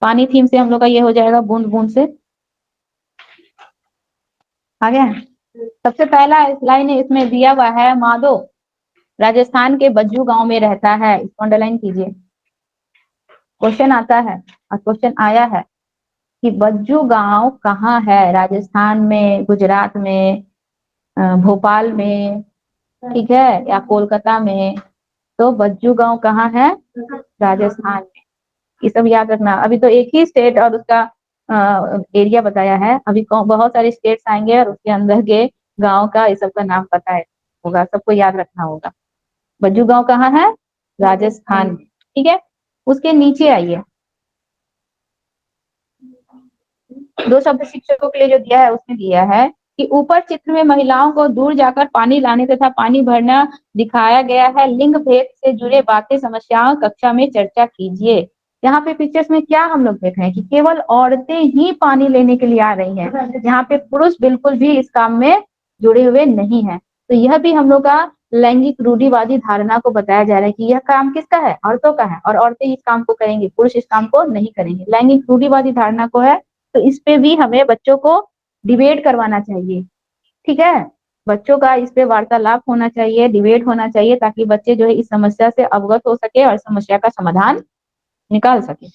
Speaker 1: पानी थीम से हम लोग का ये हो जाएगा, बूंद बूंद से। आ गया? सबसे पहला लाइन इसमें दिया हुआ है, माधो राजस्थान के बज्जू गांव में रहता है। इसको अंडरलाइन कीजिए। क्वेश्चन आता है और क्वेश्चन आया है कि बज्जू गांव कहाँ है? राजस्थान में, गुजरात में, भोपाल में, ठीक है, या कोलकाता में? तो बज्जू गांव कहाँ है? राजस्थान में। ये सब याद रखना। अभी तो एक ही स्टेट और उसका एरिया बताया है, अभी बहुत सारे स्टेट्स आएंगे और उसके अंदर के गांव का ये सब का नाम पता है होगा, सबको याद रखना होगा। बज्जू गांव कहाँ है? राजस्थान में। ठीक है, उसके नीचे आइए, दो शब्द शिक्षकों के लिए जो दिया है उसमें दिया है कि ऊपर चित्र में महिलाओं को दूर जाकर पानी लाने तथा पानी भरना दिखाया गया है। लिंग भेद से जुड़े बातें समस्याओं कक्षा में चर्चा कीजिए। यहाँ पे पिक्चर्स में क्या हम लोग देख रहे हैं कि केवल औरतें ही पानी लेने के लिए आ रही हैं, यहाँ पे पुरुष बिल्कुल भी इस काम में जुड़े हुए नहीं है। तो यह भी हम लोग का लैंगिक रूढ़िवादी धारणा को बताया जा रहा है कि यह काम किसका है? औरतों का है, और औरतें इस काम को करेंगी, पुरुष इस काम को नहीं करेंगे। लैंगिक रूढ़िवादी धारणा को है, तो इस पे भी हमें बच्चों को डिबेट करवाना चाहिए। ठीक है, बच्चों का इस पे वार्तालाप होना चाहिए, डिबेट होना चाहिए, ताकि बच्चे जो है इस समस्या से अवगत हो सके और समस्या का समाधान निकाल सके।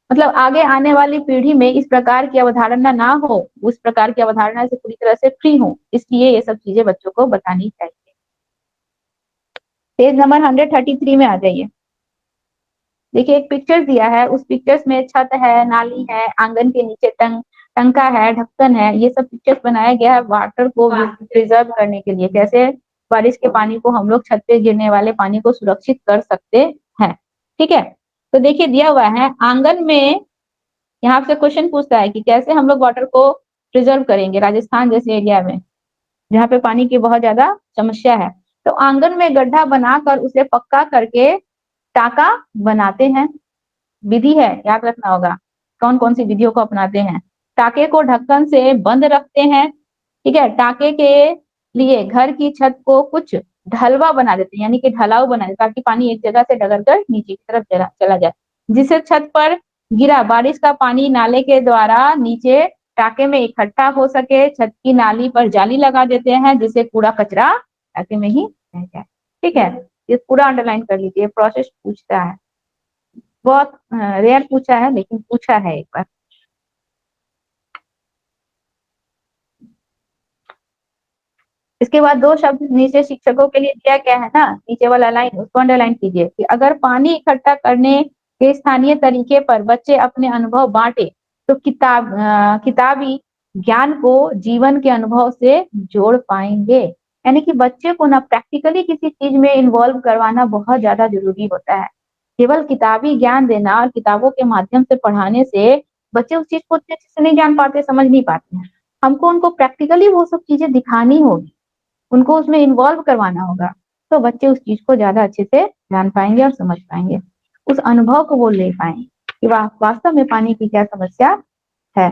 Speaker 1: मतलब आगे आने वाली पीढ़ी में इस प्रकार की अवधारणा ना हो, उस प्रकार की अवधारणा से पूरी तरह से फ्री हो, इसलिए ये सब चीजें बच्चों को बतानी चाहिए। पेज नंबर 133 में आ जाइए। देखिए एक पिक्चर दिया है, उस पिक्चर्स में छत है, नाली है, आंगन के नीचे टंका है, ढक्कन है, ये सब पिक्चर्स बनाया गया है वाटर को प्रिजर्व करने के लिए। कैसे बारिश के पानी को हम लोग छत पे गिरने वाले पानी को सुरक्षित कर सकते हैं। ठीक है, तो देखिए दिया हुआ है आंगन में, यहाँ से क्वेश्चन पूछता है कि कैसे हम लोग वाटर को प्रिजर्व करेंगे राजस्थान जैसे एरिया में जहाँ पे पानी की बहुत ज्यादा समस्या है। तो आंगन में गड्ढा बनाकर उसे पक्का करके टाका बनाते हैं। विधि है, याद रखना होगा कौन कौन सी विधियों को अपनाते हैं। टाके को ढक्कन से बंद रखते हैं। ठीक है, टाके के लिए घर की छत को कुछ ढलवा बना देते हैं, यानी कि ढलाव बना देते हैं, ताकि पानी एक जगह से डगर कर नीचे की तरफ चला जाए। जिससे छत पर गिरा बारिश का पानी नाले के द्वारा नीचे टाके में इकट्ठा हो सके। छत की नाली पर जाली लगा देते हैं, जिससे कूड़ा कचरा टाके में ही रह जाए। ठीक है, ये पूरा अंडरलाइन कर लीजिए, प्रोसेस पूछता है, बहुत रेयर पूछा है लेकिन पूछा है एक बार। इसके बाद दो शब्द नीचे शिक्षकों के लिए दिया गया है ना, नीचे वाला लाइन उसको अंडरलाइन कीजिए कि अगर पानी इकट्ठा करने के स्थानीय तरीके पर बच्चे अपने अनुभव बांटे तो किताबी ज्ञान को जीवन के अनुभव से जोड़ पाएंगे। यानी कि बच्चे को ना प्रैक्टिकली किसी चीज में इन्वॉल्व करवाना बहुत ज्यादा जरूरी होता है। केवल किताबी ज्ञान देना और किताबों के माध्यम से पढ़ाने से बच्चे उस चीज को अच्छे से नहीं जान पाते, समझ नहीं पाते हैं। हमको उनको प्रैक्टिकली वो सब चीजें दिखानी होगी, उनको उसमें इन्वॉल्व करवाना होगा, तो बच्चे उस चीज को ज्यादा अच्छे से जान पाएंगे और समझ पाएंगे, उस अनुभव को वो ले पाएंगे कि वास्तव में पानी की क्या समस्या है।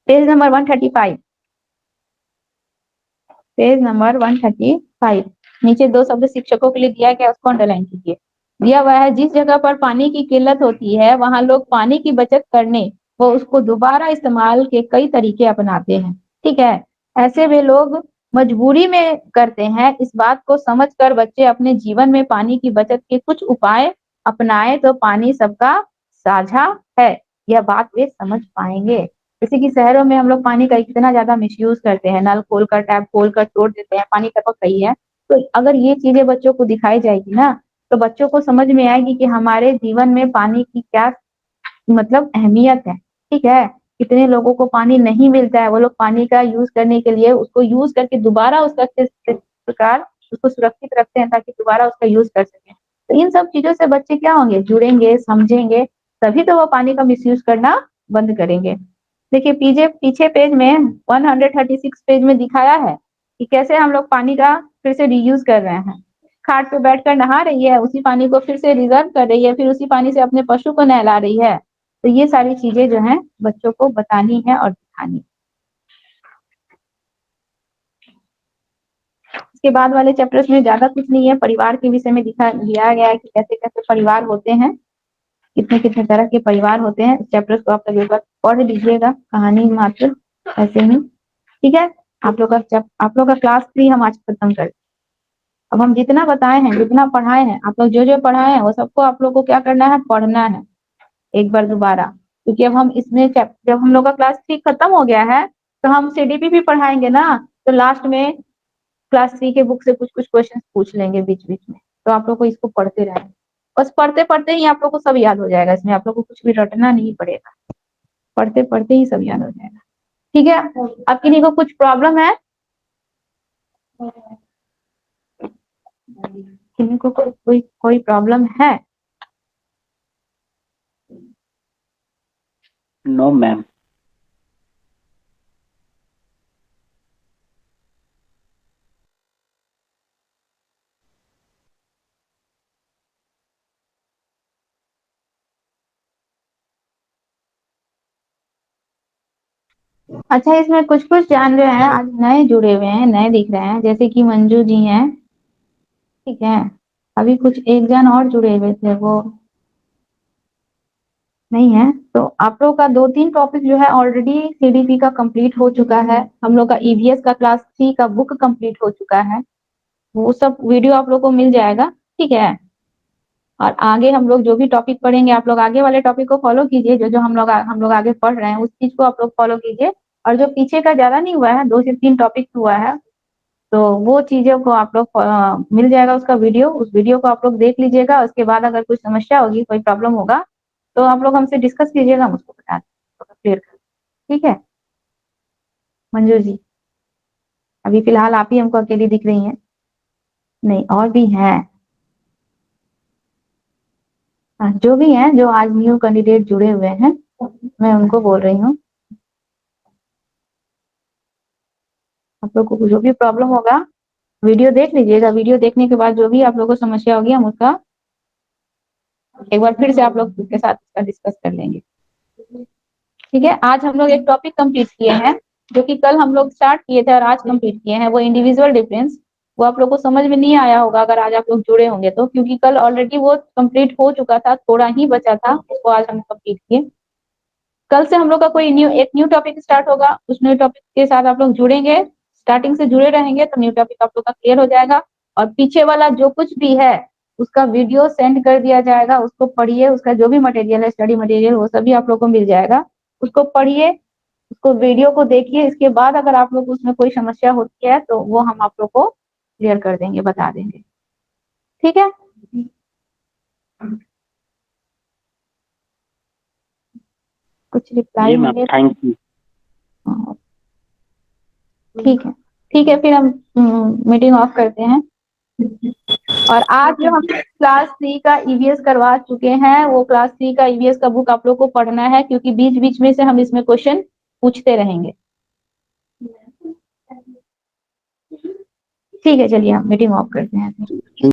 Speaker 1: पेज नंबर 135, पेज नंबर 135, नीचे दो शब्द शिक्षकों के लिए दिया गया उसको अंडरलाइन कीजिए। दिया हुआ है जिस जगह पर पानी की किल्लत होती है वहां लोग पानी की बचत करने व उसको दोबारा इस्तेमाल के कई तरीके अपनाते हैं। ठीक है, ऐसे वे लोग मजबूरी में करते हैं। इस बात को समझकर बच्चे अपने जीवन में पानी की बचत के कुछ उपाय अपनाए तो पानी सबका साझा है, यह बात वे समझ पाएंगे। जैसे कि शहरों में हम लोग पानी का कितना ज्यादा मिसयूज करते हैं, नल खोलकर टैप खोलकर तोड़ देते हैं, पानी टपक रही है। तो अगर ये चीजें बच्चों को दिखाई जाएगी ना, तो बच्चों को समझ में आएगी कि हमारे जीवन में पानी की क्या मतलब अहमियत है। ठीक है, कितने लोगों को पानी नहीं मिलता है, वो लोग पानी का यूज करने के लिए उसको यूज करके दोबारा उसका किस प्रकार उसको सुरक्षित रखते हैं ताकि दोबारा उसका यूज कर सकें। तो इन सब चीजों से बच्चे क्या होंगे, जुड़ेंगे, समझेंगे, तभी तो वो पानी का मिसयूज करना बंद करेंगे। देखिए पीछे पेज में 136 पेज में दिखाया है कि कैसे हम लोग पानी का फिर से रीयूज कर रहे हैं। खाट पे बैठकर नहा रही है, उसी पानी को फिर से रिजर्व कर रही है, फिर उसी पानी से अपने पशु को नहला रही है। तो ये सारी चीजें जो हैं बच्चों को बतानी है और दिखानी। इसके बाद वाले चैप्टर्स में ज्यादा कुछ नहीं है, परिवार के विषय में दिया गया है कि कैसे कैसे परिवार होते हैं, कितने कितने तरह के परिवार होते हैं। इस चैप्टर्स को आप लोग एक बार पढ़ लीजिएगा, कहानी मात्र ऐसे ही। ठीक है, आप लोग का क्लास 3 हम आज खत्म कर। अब हम जितना बताए हैं, जितना पढ़ाए हैं, आप लोग जो जो पढ़ाए हैं वो सबको आप लोग को क्या करना है, पढ़ना है एक बार दोबारा। क्योंकि अब हम इसमें जब हम लोग का क्लास 3 खत्म हो गया है तो हम सीडीपी भी पढ़ाएंगे ना, तो लास्ट में क्लास 3 के बुक से कुछ कुछ क्वेश्चन पूछ लेंगे बीच बीच में, तो आप लोग को इसको पढ़ते रहना, बस पढ़ते पढ़ते ही आप लोग को सब याद हो जाएगा, इसमें आप लोग को कुछ भी रटना नहीं पड़ेगा, पढ़ते पढ़ते ही सब याद हो जाएगा। ठीक है, अब किसी को कुछ प्रॉब्लम है? किसी को कोई प्रॉब्लम है?
Speaker 2: No ma'am.
Speaker 1: अच्छा, इसमें कुछ कुछ जान रहे हैं, आज नए जुड़े हुए हैं, नए दिख रहे हैं, जैसे कि मंजू जी हैं, ठीक है, अभी कुछ एक जन और जुड़े हुए थे, वो नहीं है, तो आप लोग का 2-3 टॉपिक जो है ऑलरेडी सीडीपी का कंप्लीट हो चुका है, हम लोग का ईवीएस का क्लास 3 का बुक कंप्लीट हो चुका है, वो सब वीडियो आप लोग को मिल जाएगा, ठीक है। और आगे हम लोग जो भी टॉपिक पढ़ेंगे, आप लोग आगे वाले टॉपिक को फॉलो कीजिए, जो जो हम लोग आगे पढ़ रहे हैं उस चीज को आप लोग फॉलो कीजिए, और जो पीछे का ज्यादा नहीं हुआ है, 2 से 3 टॉपिक हुआ है, तो वो चीजों को आप लोग मिल जाएगा उसका वीडियो, उस वीडियो को आप लोग देख लीजिएगा, उसके बाद अगर कुछ समस्या होगी, कोई प्रॉब्लम होगा, तो आप लोग हमसे डिस्कस कीजिएगा, हम उसको बता देंगे, क्लियर कर, ठीक है। मंजू जी, अभी फिलहाल आप ही हमको अकेली दिख रही हैं, नहीं और भी हैं, जो भी हैं, जो आज न्यू कैंडिडेट जुड़े हुए हैं, मैं उनको बोल रही हूँ, आप लोग को जो भी प्रॉब्लम होगा वीडियो देख लीजिएगा, वीडियो देखने के बाद जो भी आप लोग को समस्या होगी, हम उसका एक बार फिर से आप लोग के साथ इसका डिस्कस कर लेंगे, ठीक है। आज हम लोग एक टॉपिक कंप्लीट किए हैं, जो कि कल हम लोग स्टार्ट किए थे और आज कंप्लीट किए हैं, वो इंडिविजुअल डिफरेंस, वो आप लोग को समझ में नहीं आया होगा अगर आज आप लोग जुड़े होंगे तो, क्योंकि कल ऑलरेडी वो कंप्लीट हो चुका था, थोड़ा ही बचा था, उसको आज हम कंप्लीट किए। कल से हम लोग का एक न्यू टॉपिक स्टार्ट होगा, उस न्यू टॉपिक के साथ आप लोग जुड़ेंगे, स्टार्टिंग से जुड़े रहेंगे तो न्यू टॉपिक आप लोग का क्लियर हो जाएगा, और पीछे वाला जो कुछ भी है उसका वीडियो सेंड कर दिया जाएगा, उसको पढ़िए, उसका जो भी मटेरियल है, स्टडी मटेरियल, वो सभी आप लोग को मिल जाएगा, उसको पढ़िए, उसको वीडियो को देखिए, इसके बाद अगर आप लोग उसमें कोई समस्या होती है तो वो हम आप लोग को क्लियर कर देंगे, बता देंगे, ठीक है। कुछ रिप्लाई
Speaker 2: जी मैम,
Speaker 1: मिले?
Speaker 2: Thank you.
Speaker 1: हाँ, ठीक है, ठीक है, फिर हम मीटिंग ऑफ करते हैं। और आज जो हम क्लास 3 का ईवीएस करवा चुके हैं, वो क्लास 3 का ईवीएस का बुक आप लोग को पढ़ना है, क्योंकि बीच बीच में से हम इसमें क्वेश्चन पूछते रहेंगे, ठीक है। चलिए हम मीटिंग ऑफ करते हैं।